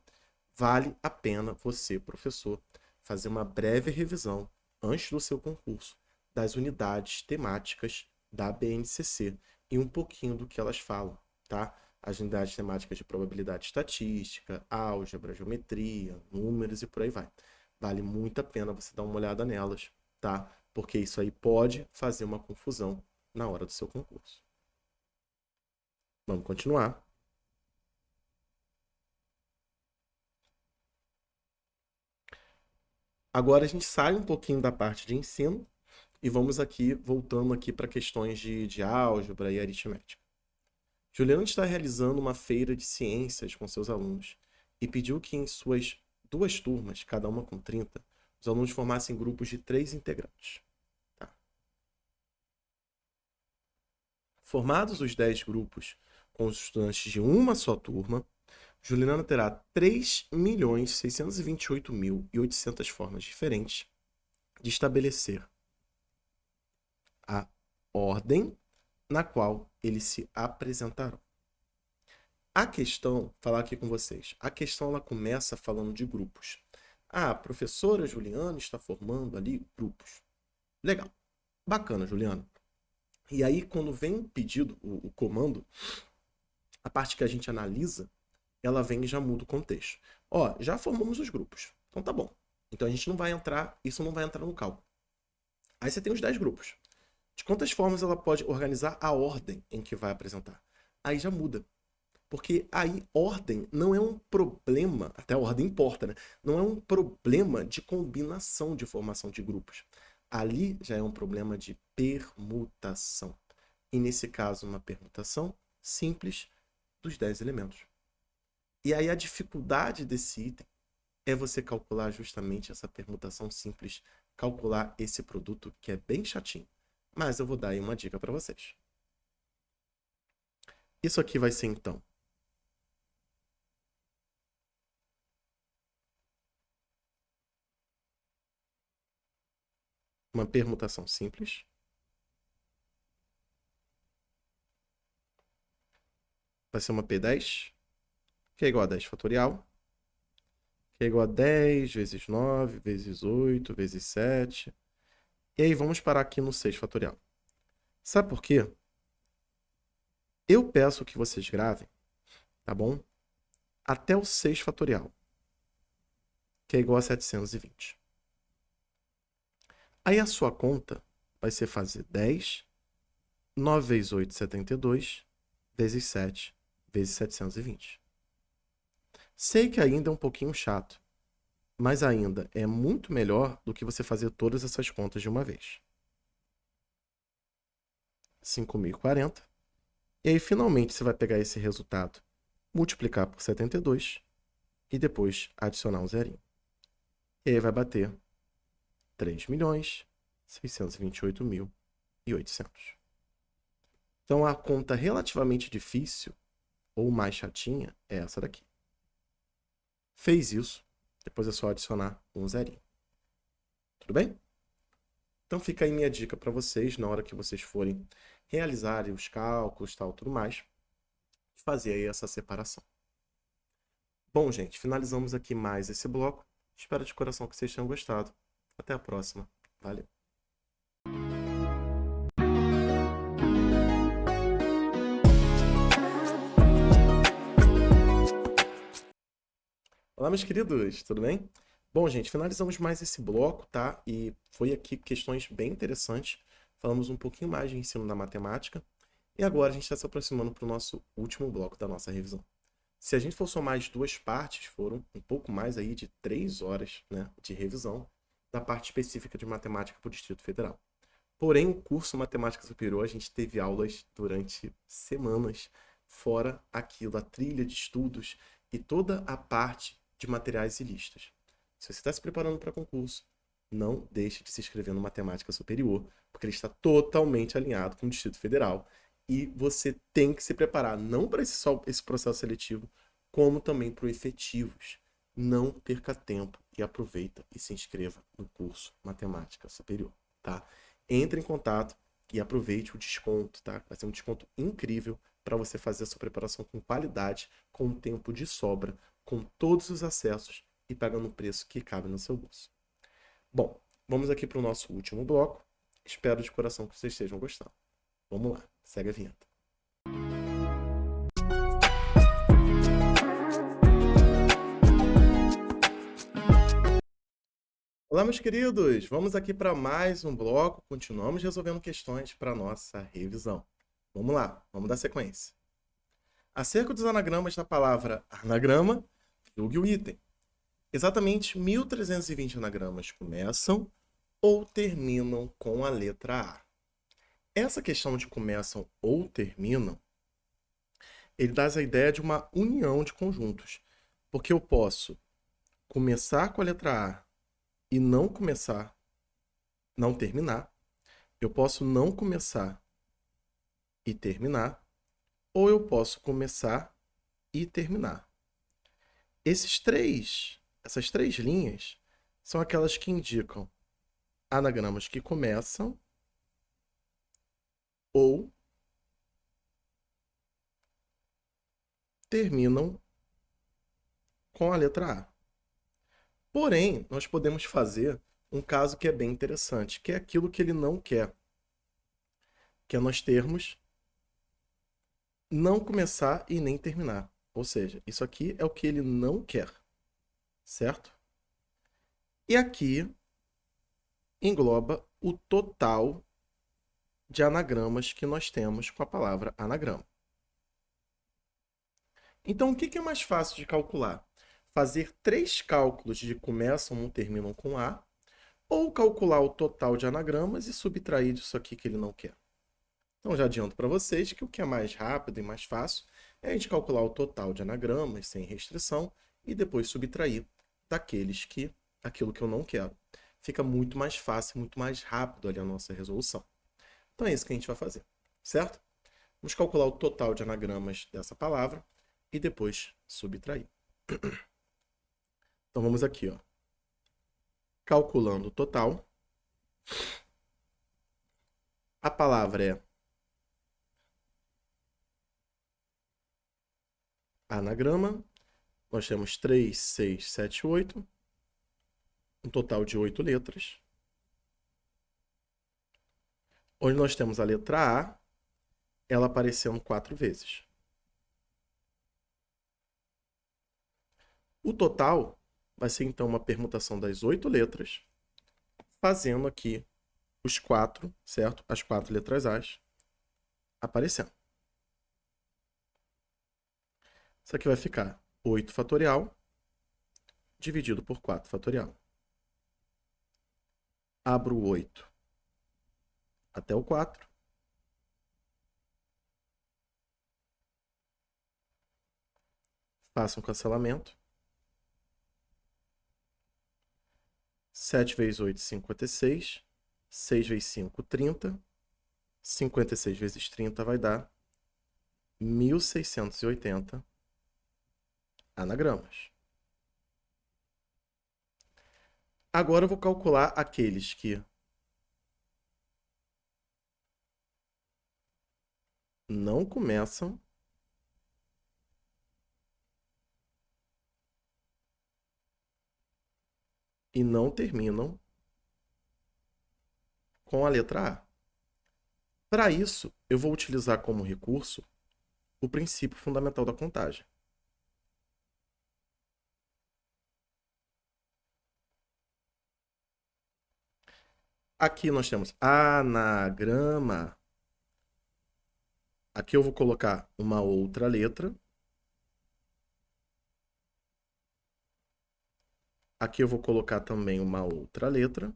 Vale a pena você, professor, fazer uma breve revisão antes do seu concurso das unidades temáticas da BNCC e um pouquinho do que elas falam, tá? As unidades temáticas de probabilidade estatística, álgebra, geometria, números e por aí vai. Vale muito a pena você dar uma olhada nelas, tá? Porque isso aí pode fazer uma confusão na hora do seu concurso. Vamos continuar. Agora a gente sai um pouquinho da parte de ensino e vamos aqui, voltando aqui para questões de álgebra e aritmética. Juliano está realizando uma feira de ciências com seus alunos e pediu que em suas 2 turmas, cada uma com 30, os alunos formassem grupos de 3 integrantes. Tá? Formados os 10 grupos com os estudantes de uma só turma, Juliana terá 3.628.800 formas diferentes de estabelecer a ordem na qual eles se apresentarão. A questão, falar aqui com vocês, a questão ela começa falando de grupos. A professora Juliana está formando ali grupos. Legal, bacana, Juliana. E aí, quando vem o pedido, o comando, a parte que a gente analisa, ela vem e já muda o contexto. Ó, já formamos os grupos. Então tá bom. Então a gente não vai entrar, isso não vai entrar no cálculo. Aí você tem os 10 grupos. De quantas formas ela pode organizar a ordem em que vai apresentar? Aí já muda. Porque aí ordem não é um problema, até a ordem importa, né? Não é um problema de combinação de formação de grupos. Ali já é um problema de permutação. E nesse caso, uma permutação simples dos 10 elementos. E aí a dificuldade desse item é você calcular justamente essa permutação simples, calcular esse produto que é bem chatinho. Mas eu vou dar aí uma dica para vocês. Isso aqui vai ser então uma permutação simples. Vai ser uma P10, que é igual a 10 fatorial, que é igual a 10 vezes 9 vezes 8 vezes 7. E aí vamos parar aqui no 6 fatorial. Sabe por quê? Eu peço que vocês gravem, tá bom? Até o 6 fatorial, que é igual a 720. Aí a sua conta vai ser fazer 10, 9 vezes 8, 72, vezes 7, vezes 720. Sei que ainda é um pouquinho chato, mas ainda é muito melhor do que você fazer todas essas contas de uma vez. 5.040. E aí, finalmente, você vai pegar esse resultado, multiplicar por 72 e depois adicionar um zerinho. E aí vai bater 3.628.800. Então, a conta relativamente difícil, ou mais chatinha, é essa daqui. Fez isso, depois é só adicionar um zerinho. Tudo bem? Então fica aí minha dica para vocês, na hora que vocês forem realizarem os cálculos, tal, tudo mais, fazer aí essa separação. Bom, gente, finalizamos aqui mais esse bloco. Espero de coração que vocês tenham gostado. Até a próxima. Valeu! Olá, meus queridos, tudo bem? Bom, gente, finalizamos mais esse bloco, tá? E foi aqui questões bem interessantes. Falamos um pouquinho mais de ensino da matemática. E agora a gente está se aproximando para o nosso último bloco da nossa revisão. Se a gente for somar as duas partes, foram um pouco mais aí de 3 horas, né, de revisão da parte específica de matemática para o Distrito Federal. Porém, o curso Matemática Superior, a gente teve aulas durante semanas, fora aquilo, a trilha de estudos e toda a parte de materiais e listas. Se você está se preparando para concurso, não deixe de se inscrever no Matemática Superior, porque ele está totalmente alinhado com o Distrito Federal. E você tem que se preparar, não para esse processo seletivo, como também para o efetivos. Não perca tempo e aproveita e se inscreva no curso Matemática Superior, tá? Entre em contato e aproveite o desconto, tá? Vai ser um desconto incrível para você fazer a sua preparação com qualidade, com tempo de sobra, com todos os acessos e pagando um preço que cabe no seu bolso. Bom, vamos aqui para o nosso último bloco. Espero de coração que vocês estejam gostando. Vamos lá, segue a vinheta. Olá, meus queridos! Vamos aqui para mais um bloco. Continuamos resolvendo questões para nossa revisão. Vamos lá, vamos dar sequência. Acerca dos anagramas da palavra anagrama, julgue o item. Exatamente 1.320 anagramas começam ou terminam com a letra A. Essa questão de começam ou terminam, ele dá a ideia de uma união de conjuntos. Porque eu posso começar com a letra A e não começar, não terminar. Eu posso não começar e terminar. Ou eu posso começar e terminar. Essas três linhas são aquelas que indicam anagramas que começam ou terminam com a letra A. Porém, nós podemos fazer um caso que é bem interessante, que é aquilo que ele não quer, que é nós termos não começar e nem terminar. Ou seja, isso aqui é o que ele não quer, certo? E aqui engloba o total de anagramas que nós temos com a palavra anagrama. Então, o que é mais fácil de calcular? Fazer 3 cálculos de começam ou terminam com A, ou calcular o total de anagramas e subtrair disso aqui que ele não quer. Então, já adianto para vocês que o que é mais rápido e mais fácil é a gente calcular o total de anagramas sem restrição e depois subtrair aquilo que eu não quero. Fica muito mais fácil, muito mais rápido ali a nossa resolução. Então é isso que a gente vai fazer, certo? Vamos calcular o total de anagramas dessa palavra e depois subtrair. Então vamos aqui, ó. Calculando o total. A palavra é anagrama. Nós temos 3, 6, 7, 8. Um total de 8 letras. Onde nós temos a letra A, ela aparecendo 4 vezes. O total vai ser então uma permutação das 8 letras, fazendo aqui os 4, certo? As 4 letras A aparecendo. Isso aqui vai ficar 8 fatorial dividido por 4 fatorial. Abro o 8 até o 4. Faço um cancelamento. 7 vezes 8, 56. 6 vezes 5, 30. 56 vezes 30 vai dar 1.680 anagramas. Agora eu vou calcular aqueles que não começam e não terminam com a letra A. Para isso, eu vou utilizar como recurso o princípio fundamental da contagem. Aqui nós temos anagrama. Aqui eu vou colocar uma outra letra. Aqui eu vou colocar também uma outra letra.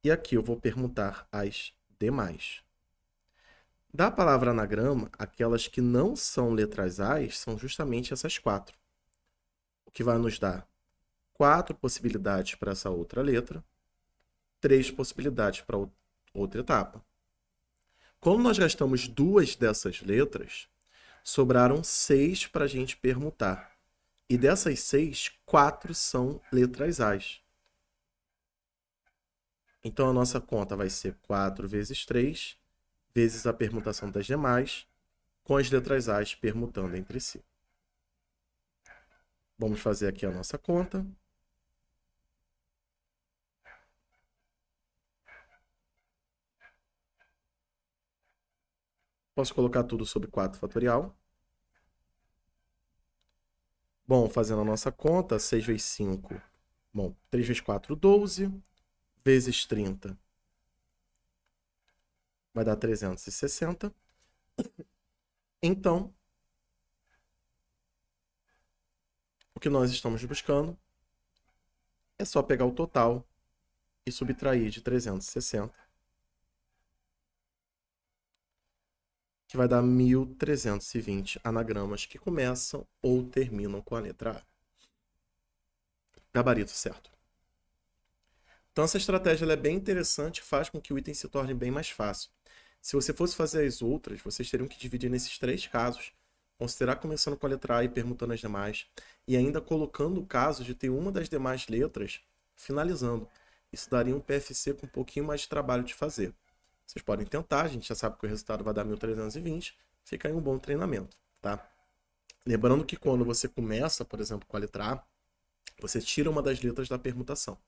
E aqui eu vou permutar as demais. Da palavra anagrama, aquelas que não são letras A são justamente essas 4. O que vai nos dar 4 possibilidades para essa outra letra, 3 possibilidades para outra etapa. Como nós gastamos 2 dessas letras, sobraram 6 para a gente permutar. E dessas 6, 4 são letras A. Então a nossa conta vai ser 4 vezes 3, vezes a permutação das demais, com as letras A permutando entre si. Vamos fazer aqui a nossa conta. Posso colocar tudo sobre 4 fatorial. Bom, fazendo a nossa conta, 6 vezes 5, bom, 3 vezes 4, 12, vezes 30, vai dar 360. Então, o que nós estamos buscando é só pegar o total e subtrair de 360, que vai dar 1.320 anagramas que começam ou terminam com a letra A. Gabarito certo. Então essa estratégia ela é bem interessante, faz com que o item se torne bem mais fácil. Se você fosse fazer as outras, vocês teriam que dividir nesses 3 casos, considerar começando com a letra A e permutando as demais, e ainda colocando o caso de ter uma das demais letras finalizando. Isso daria um PFC com um pouquinho mais de trabalho de fazer. Vocês podem tentar, a gente já sabe que o resultado vai dar 1.320, fica aí um bom treinamento, tá? Lembrando que quando você começa, por exemplo, com a letra A, você tira uma das letras da permutação.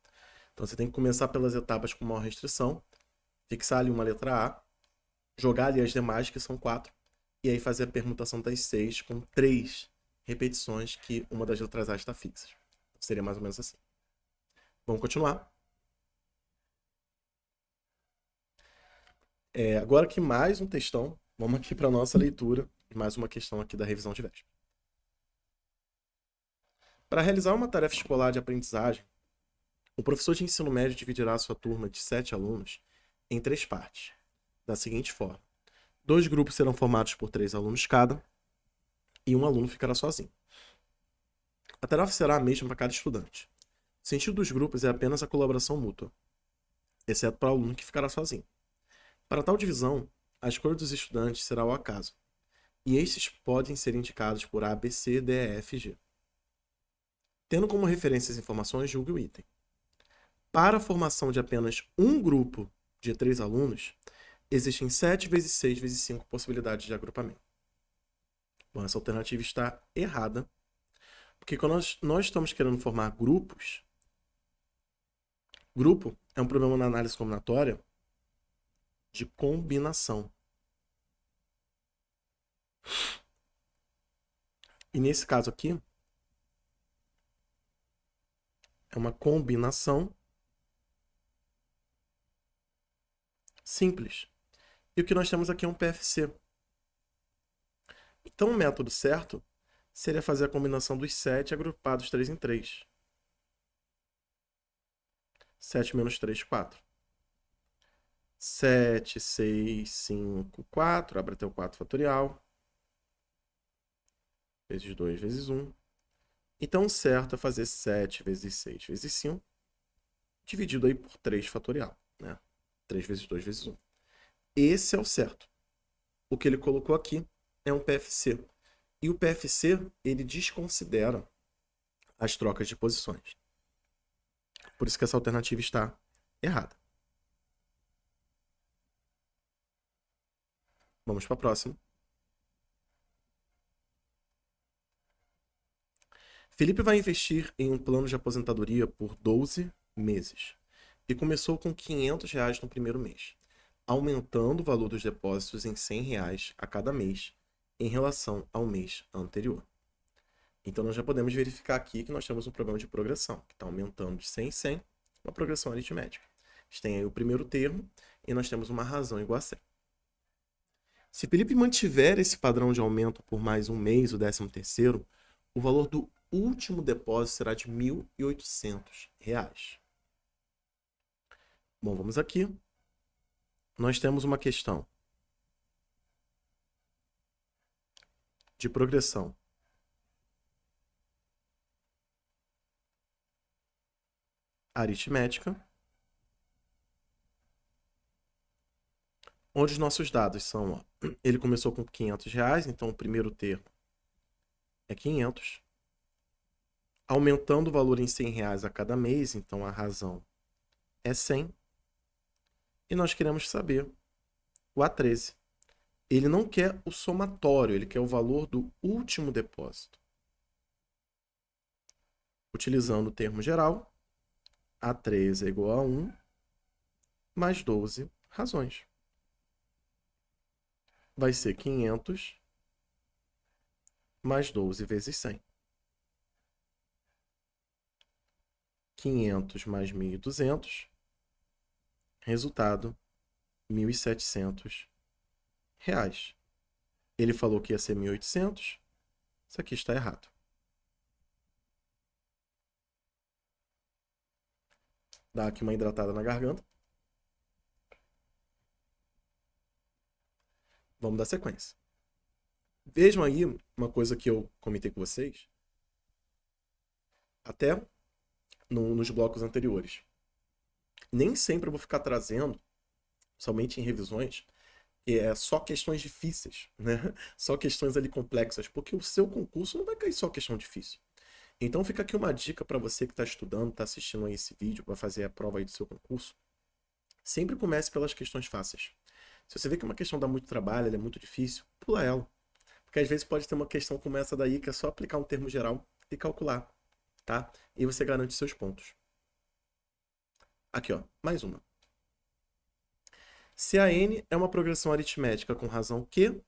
Então você tem que começar pelas etapas com maior restrição, fixar ali uma letra A, jogar ali as demais, que são 4, e aí fazer a permutação das 6 com 3 repetições que uma das letras A está fixa. Seria mais ou menos assim. Vamos continuar. Agora que mais um textão, vamos aqui para a nossa leitura Mais uma questão aqui da revisão de véspera. Para realizar uma tarefa escolar de aprendizagem, o professor de ensino médio dividirá a sua turma de 7 alunos em 3 partes, da seguinte forma: 2 grupos serão formados por 3 alunos cada, e um aluno ficará sozinho. A tarefa será a mesma para cada estudante. O sentido dos grupos é apenas a colaboração mútua, exceto para o aluno que ficará sozinho. Para tal divisão, a escolha dos estudantes será ao acaso, e estes podem ser indicados por A, B, C, D, E, F, G. Tendo como referência as informações, julgue o item. Para a formação de apenas um grupo de 3 alunos, existem 7 vezes 6 vezes 5 possibilidades de agrupamento. Bom, essa alternativa está errada, porque quando nós estamos querendo formar grupos, grupo é um problema na análise combinatória de combinação. E nesse caso aqui, é uma combinação simples. E o que nós temos aqui é um PFC. Então, o método certo seria fazer a combinação dos 7 agrupados 3 em 3. 7 menos 3, 4. 7, 6, 5, 4. Abre até o 4 fatorial. Vezes 2 vezes 1. Então, o certo é fazer 7 vezes 6 vezes 5, dividido aí por 3 fatorial. Né? 3 vezes 2 vezes 1. Esse é o certo. O que ele colocou aqui é um PFC. E o PFC, ele desconsidera as trocas de posições. Por isso que essa alternativa está errada. Vamos para a próxima. Felipe vai investir em um plano de aposentadoria por 12 meses. E começou com R$ 500 no primeiro mês, aumentando o valor dos depósitos em R$ 100 a cada mês em relação ao mês anterior. Então, nós já podemos verificar aqui que nós temos um problema de progressão, que está aumentando de 100 em 100, uma progressão aritmética. A gente tem aí o primeiro termo e nós temos uma razão igual a 100. Se Felipe mantiver esse padrão de aumento por mais um mês, o 13º, o valor do último depósito será de R$ 1.800. Bom, vamos aqui. Nós temos uma questão de progressão aritmética, onde os nossos dados são, ó, ele começou com R$ 500, então o primeiro termo é 500, aumentando o valor em R$ 100 a cada mês, então a razão é 100, e nós queremos saber o A13. Ele não quer o somatório, ele quer o valor do último depósito. Utilizando o termo geral, A13 é igual a 1 mais 12 razões. Vai ser 500 mais 12 vezes 100. 500 mais 1.200, resultado, R$ 1.700. Ele falou que ia ser 1.800, isso aqui está errado. Dá aqui uma hidratada na garganta. Vamos dar sequência. Vejam aí uma coisa que eu comentei com vocês, até nos blocos anteriores. Nem sempre eu vou ficar trazendo, somente em revisões, só questões difíceis, né? Só questões ali complexas, porque o seu concurso não vai cair só questão difícil. Então fica aqui uma dica para você que está estudando, está assistindo a esse vídeo, vai fazer a prova aí do seu concurso. Sempre comece pelas questões fáceis. Se você vê que uma questão dá muito trabalho, ela é muito difícil, pula ela. Porque às vezes pode ter uma questão como essa daí, que é só aplicar um termo geral e calcular, tá? E você garante seus pontos. Aqui, ó, mais uma. Se a n é uma progressão aritmética com razão Q,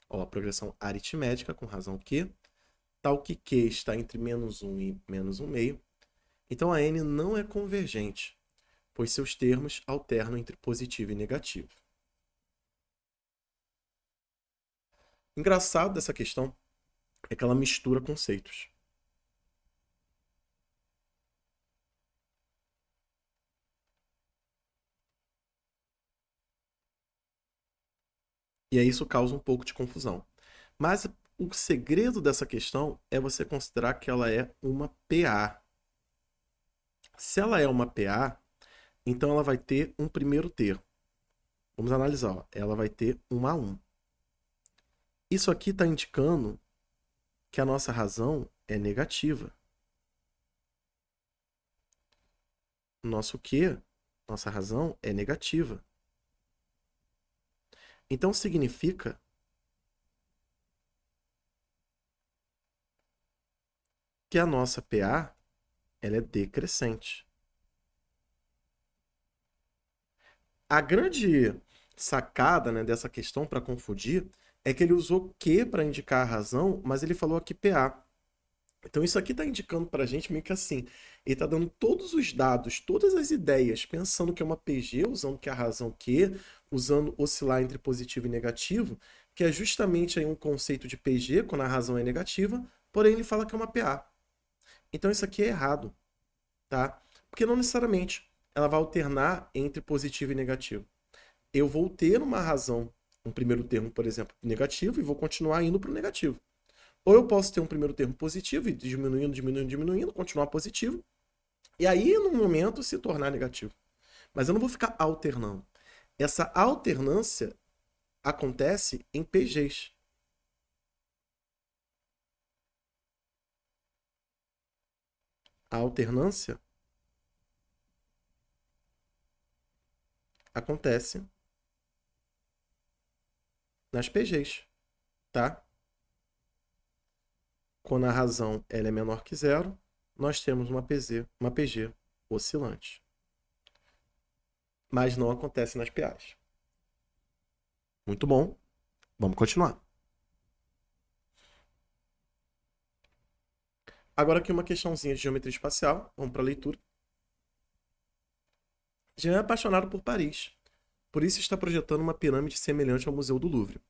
ó, a progressão aritmética com razão Q, tal que Q está entre -1 e -1,5, então a n não é convergente, pois seus termos alternam entre positivo e negativo. Engraçado dessa questão é que ela mistura conceitos. E aí isso causa um pouco de confusão. Mas o segredo dessa questão é você considerar que ela é uma PA. Se ela é uma PA, então ela vai ter um primeiro termo. Vamos analisar, ó. Ela vai ter um A1. Isso aqui está indicando que a nossa razão é negativa. Nosso Q, nossa razão é negativa. Então significa que a nossa PA ela é decrescente. A grande sacada, né, dessa questão para confundir é que ele usou Q para indicar a razão, mas ele falou aqui PA. Então isso aqui está indicando para a gente meio que assim, ele está dando todos os dados, todas as ideias, pensando que é uma PG, usando que a razão Q, usando oscilar entre positivo e negativo, que é justamente aí um conceito de PG, quando a razão é negativa, porém ele fala que é uma PA. Então isso aqui é errado, tá? Porque não necessariamente ela vai alternar entre positivo e negativo. Eu vou ter uma razão, um primeiro termo, por exemplo, negativo, e vou continuar indo para o negativo. Ou eu posso ter um primeiro termo positivo e diminuindo, diminuindo, diminuindo, continuar positivo, e aí, no momento, se tornar negativo. Mas eu não vou ficar alternando. Essa alternância acontece em PGs. A alternância acontece nas PGs, tá? Quando a razão ela é menor que zero, nós temos uma PG oscilante. Mas não acontece nas PAs. Muito bom. Vamos continuar. Agora aqui uma questãozinha de geometria espacial. Vamos para a leitura. Jean é apaixonado por Paris. Por isso está projetando uma pirâmide semelhante ao Museu do Louvre.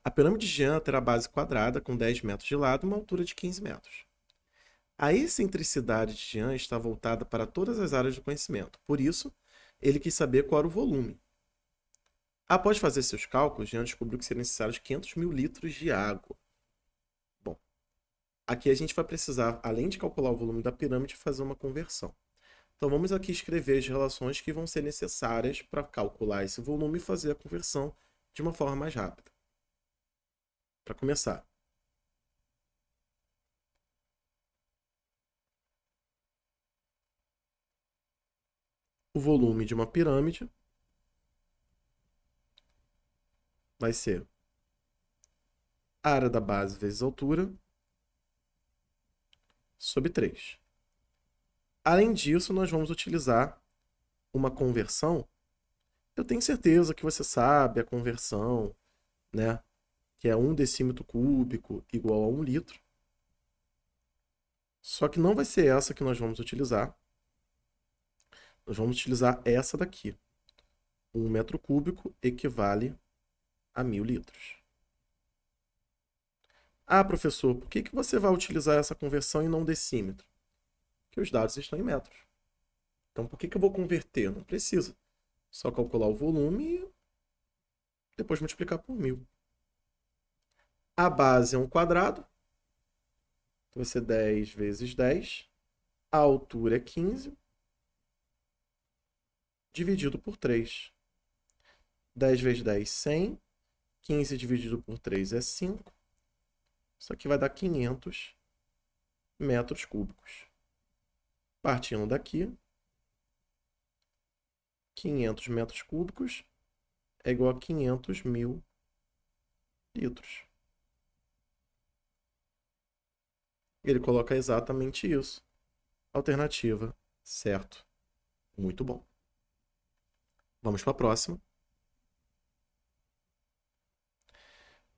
A pirâmide de Jean terá base quadrada com 10 metros de lado e uma altura de 15 metros. A excentricidade de Jean está voltada para todas as áreas do conhecimento. Por isso, ele quis saber qual era o volume. Após fazer seus cálculos, Jean descobriu que seriam necessários 500 mil litros de água. Bom, aqui a gente vai precisar, além de calcular o volume da pirâmide, fazer uma conversão. Então vamos aqui escrever as relações que vão ser necessárias para calcular esse volume e fazer a conversão de uma forma mais rápida. Para começar, o volume de uma pirâmide vai ser a área da base vezes a altura sobre 3. Além disso, nós vamos utilizar uma conversão. Eu tenho certeza que você sabe a conversão, né? Que é 1 decímetro cúbico igual a 1 litro. Só que não vai ser essa que nós vamos utilizar. Nós vamos utilizar essa daqui. 1 metro cúbico equivale a 1000 litros. Ah, professor, por que você vai utilizar essa conversão e não decímetro? Porque os dados estão em metros. Então, por que eu vou converter? Não precisa. Só calcular o volume e depois multiplicar por 1000. A base é um quadrado. Então vai ser 10 vezes 10. A altura é 15. Dividido por 3. 10 vezes 10, 100. 15 dividido por 3 é 5. Isso aqui vai dar 500 metros cúbicos. Partindo daqui, 500 metros cúbicos é igual a 500 mil litros. Ele coloca exatamente isso. Alternativa, certo. Muito bom. Vamos para a próxima.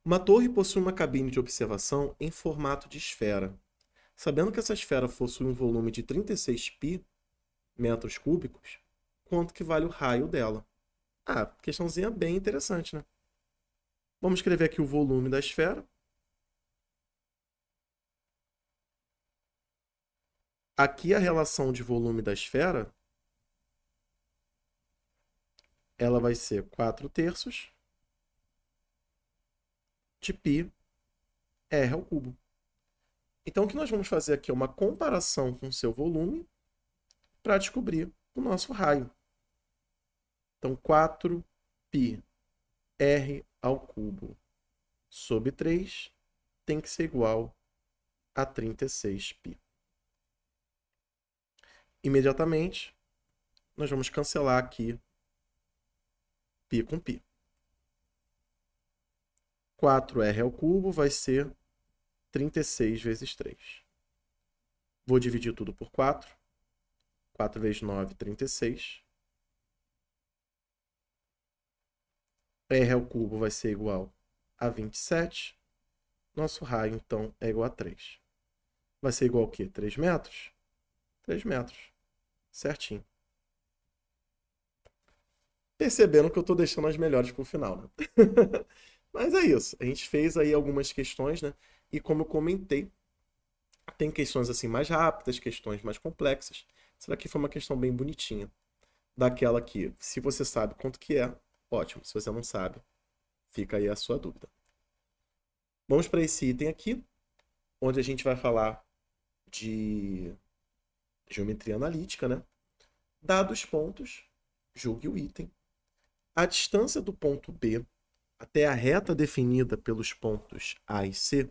Uma torre possui uma cabine de observação em formato de esfera. Sabendo que essa esfera possui um volume de 36 π metros cúbicos, quanto que vale o raio dela? Ah, questãozinha bem interessante, né? Vamos escrever aqui o volume da esfera. Aqui a relação de volume da esfera, ela vai ser 4/3 de π r ao cubo. Então, o que nós vamos fazer aqui é uma comparação com o seu volume para descobrir o nosso raio. Então, 4π r ao cubo sobre 3 tem que ser igual a 36π. Imediatamente, nós vamos cancelar aqui π com π. 4r ao cubo vai ser 36 vezes 3. Vou dividir tudo por 4. 4 vezes 9, 36. R ao cubo vai ser igual a 27. Nosso raio, então, é igual a 3. Vai ser igual a quê? 3 metros? 3 metros. Certinho. Percebendo que eu estou deixando as melhores para o final, né? Mas é isso. A gente fez aí algumas questões, né? E como eu comentei, tem questões assim mais rápidas, questões mais complexas. Essa daqui foi uma questão bem bonitinha. Daquela que, se você sabe quanto que é, ótimo. Se você não sabe, fica aí a sua dúvida. Vamos para esse item aqui, onde a gente vai falar de geometria analítica, né? Dados pontos, julgue o item. A distância do ponto B até a reta definida pelos pontos A e C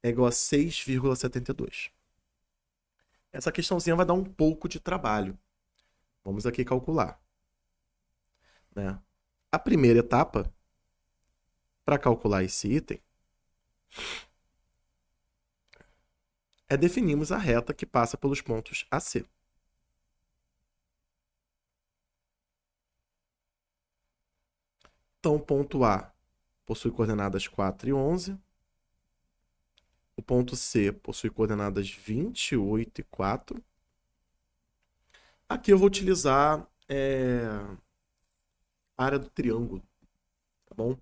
é igual a 6,72. Essa questãozinha vai dar um pouco de trabalho. Vamos aqui calcular. Né? A primeira etapa, para calcular esse item, é definirmos a reta que passa pelos pontos A, C. Então, o ponto A possui coordenadas 4 e 11. O ponto C possui coordenadas 28 e 4. Aqui eu vou utilizar a área do triângulo, tá bom?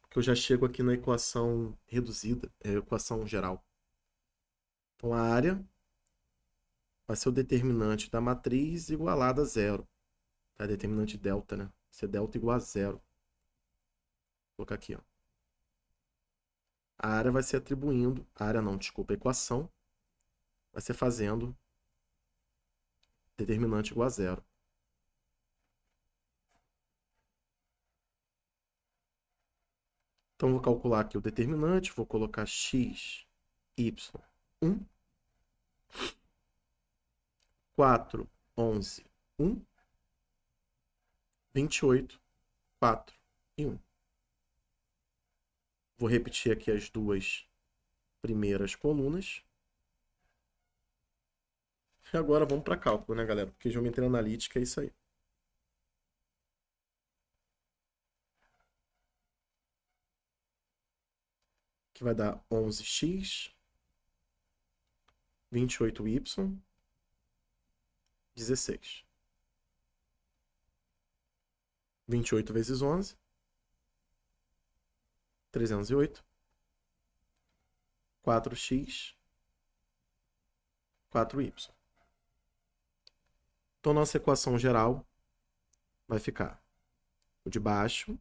Porque eu já chego aqui na equação reduzida, equação geral. Então, a área vai ser o determinante da matriz igualada a zero. Tá? Determinante delta, né? Vai ser delta igual a zero. Vou colocar aqui, ó. A área vai ser atribuindo, a área não, desculpa, a equação vai ser fazendo determinante igual a zero. Então, vou calcular aqui o determinante, vou colocar x, y, 1, 4, 11, 1, 28, 4 e 1. Vou repetir aqui as duas primeiras colunas. E agora vamos para cálculo, né, galera? Porque geometria analítica é isso aí. Que vai dar 11x, 28y, 16. 28 vezes 11, 308. 4x, 4y. Então, nossa equação geral vai ficar o de baixo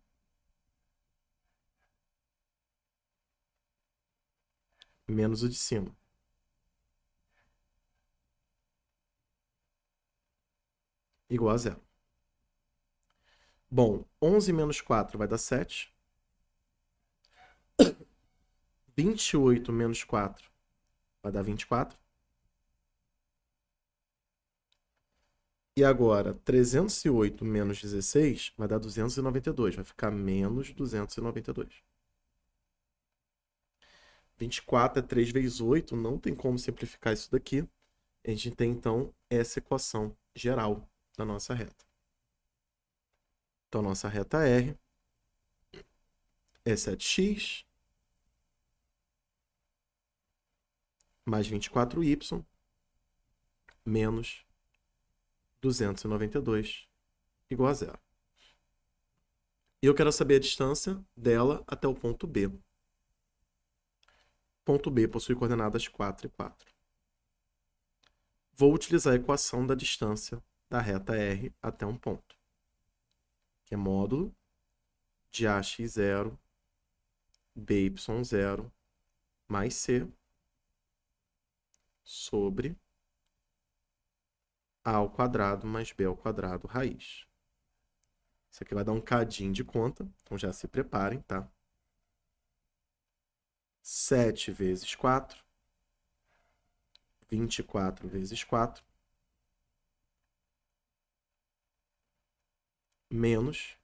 menos o de cima. Igual a zero. Bom, 11 menos 4 vai dar 7. 28 menos 4 vai dar 24. E agora, 308 menos 16 vai dar 292. Vai ficar menos 292. 24 é 3 vezes 8. Não tem como simplificar isso daqui. A gente tem, então, essa equação geral da nossa reta. Então, nossa reta R é 7x mais 24y menos 292 igual a zero. E eu quero saber a distância dela até o ponto B. Ponto B possui coordenadas 4 e 4. Vou utilizar a equação da distância da reta R até um ponto, que é módulo de AX0, BY0, mais C, sobre A ao quadrado mais B ao quadrado raiz. Isso aqui vai dar um cadinho de conta, então já se preparem, tá? 7 vezes 4, 24 vezes 4, menos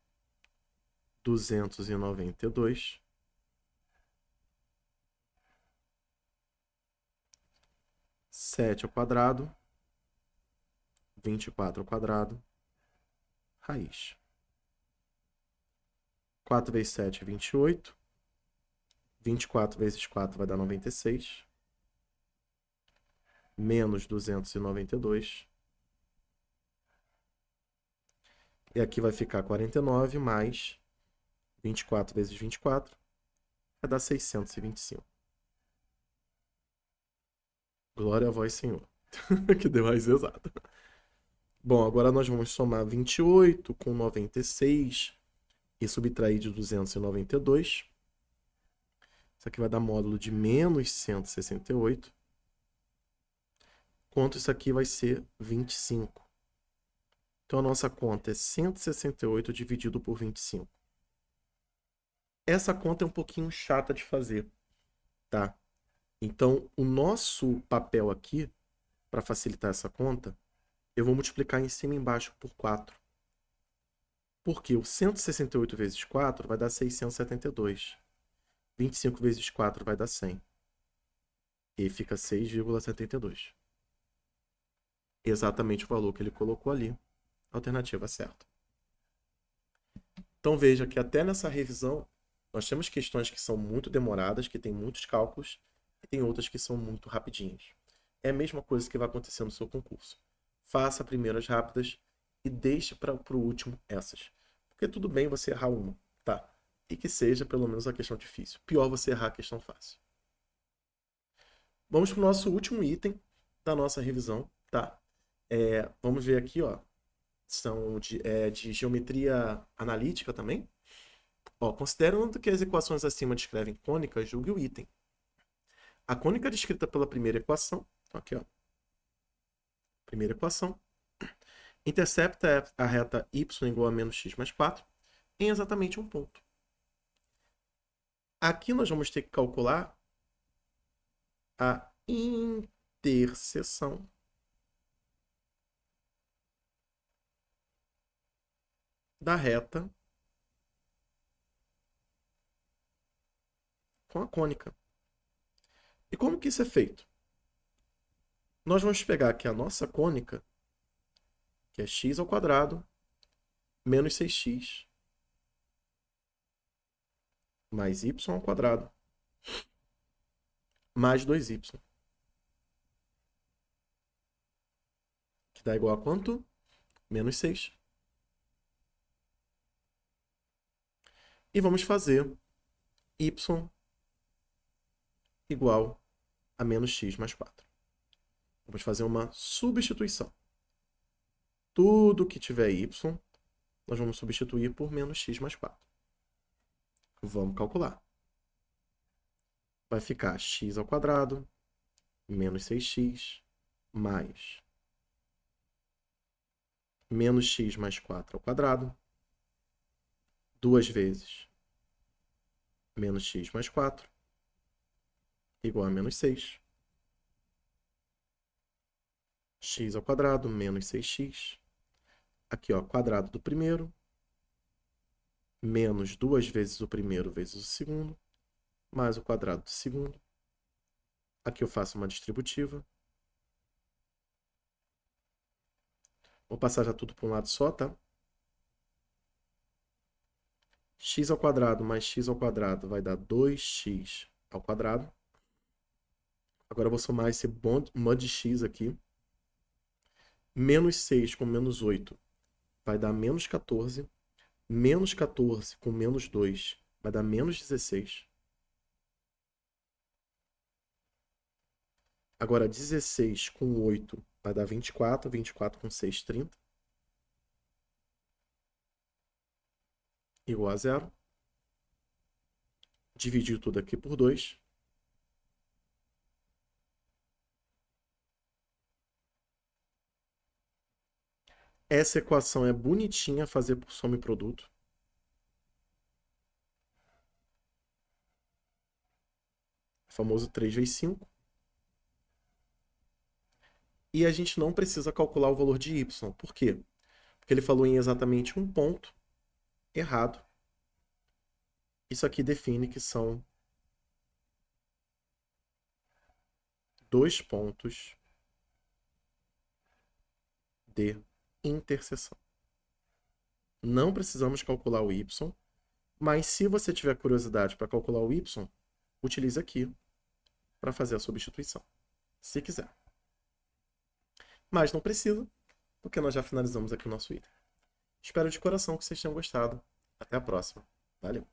292, sete ao quadrado, 24 ao quadrado, raiz. 4 vezes 7 é 28. 24 vezes 4 vai dar 96. Menos 292. E aqui vai ficar 49 mais 24 vezes 24. Vai dar 625. Glória a vós, Senhor. Que deu mais exato. Bom, agora nós vamos somar 28 com 96 e subtrair de 292. Isso aqui vai dar módulo de menos 168. Quanto isso aqui vai ser 25. Então a nossa conta é 168 dividido por 25. Essa conta é um pouquinho chata de fazer, tá? Então o nosso papel aqui, para facilitar essa conta, eu vou multiplicar em cima e embaixo por 4. Porque o 168 vezes 4 vai dar 672. 25 vezes 4 vai dar 100. E fica 6,72. Exatamente o valor que ele colocou ali. Alternativa certa. Então veja que até nessa revisão nós temos questões que são muito demoradas, que tem muitos cálculos, e tem outras que são muito rapidinhas. É a mesma coisa que vai acontecer no seu concurso. Faça primeiro as rápidas e deixe para o último essas. Porque tudo bem você errar uma, tá? E que seja pelo menos a questão difícil. Pior você errar a questão fácil. Vamos para o nosso último item da nossa revisão, tá? Vamos ver aqui, ó. São de geometria analítica também. Ó, considerando que as equações acima descrevem cônicas, julgue o item. A cônica descrita pela primeira equação, então aqui, ó. Primeira equação, intercepta a reta y igual a menos x mais 4 em exatamente um ponto. Aqui nós vamos ter que calcular a interseção da reta com a cônica. E como que isso é feito? Nós vamos pegar aqui a nossa cônica, que é x ao quadrado menos 6x mais y ao quadrado mais 2y. Que dá igual a quanto? Menos 6. E vamos fazer y igual a menos x mais 4. Vamos fazer uma substituição. Tudo que tiver y, nós vamos substituir por menos x mais 4. Vamos calcular. Vai ficar x ao quadrado menos 6x mais menos x mais 4 ao quadrado, 2 vezes menos x mais 4, igual a menos 6. X ao quadrado menos 6x. Aqui, ó, quadrado do primeiro, menos 2 vezes o primeiro vezes o segundo, mais o quadrado do segundo. Aqui eu faço uma distributiva. Vou passar já tudo para um lado só, tá? X ao quadrado mais x ao quadrado vai dar 2x ao quadrado. Agora eu vou somar esse mod de x aqui. Menos 6 com menos 8 vai dar menos 14. Menos 14 com menos 2 vai dar menos 16. Agora, 16 com 8 vai dar 24. 24 com 6, 30. Igual a zero. Dividir tudo aqui por 2. Essa equação é bonitinha fazer por soma e produto. O famoso 3 vezes 5. E a gente não precisa calcular o valor de y. Por quê? Porque ele falou em exatamente um ponto errado. Isso aqui define que são 2 pontos de interseção. Não precisamos calcular o y, mas se você tiver curiosidade para calcular o y, utilize aqui para fazer a substituição, se quiser. Mas não precisa, porque nós já finalizamos aqui o nosso item. Espero de coração que vocês tenham gostado. Até a próxima. Valeu!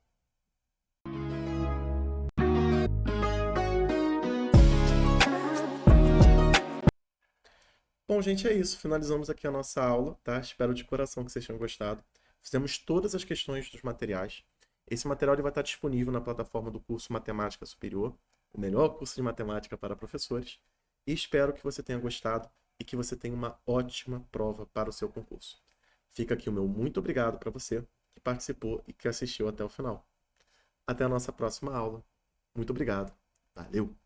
Bom, gente, é isso. Finalizamos aqui a nossa aula, tá? Espero de coração que vocês tenham gostado. Fizemos todas as questões dos materiais. Esse material ele vai estar disponível na plataforma do curso Matemática Superior, o melhor curso de matemática para professores. E espero que você tenha gostado e que você tenha uma ótima prova para o seu concurso. Fica aqui o meu muito obrigado para você que participou e que assistiu até o final. Até a nossa próxima aula. Muito obrigado. Valeu!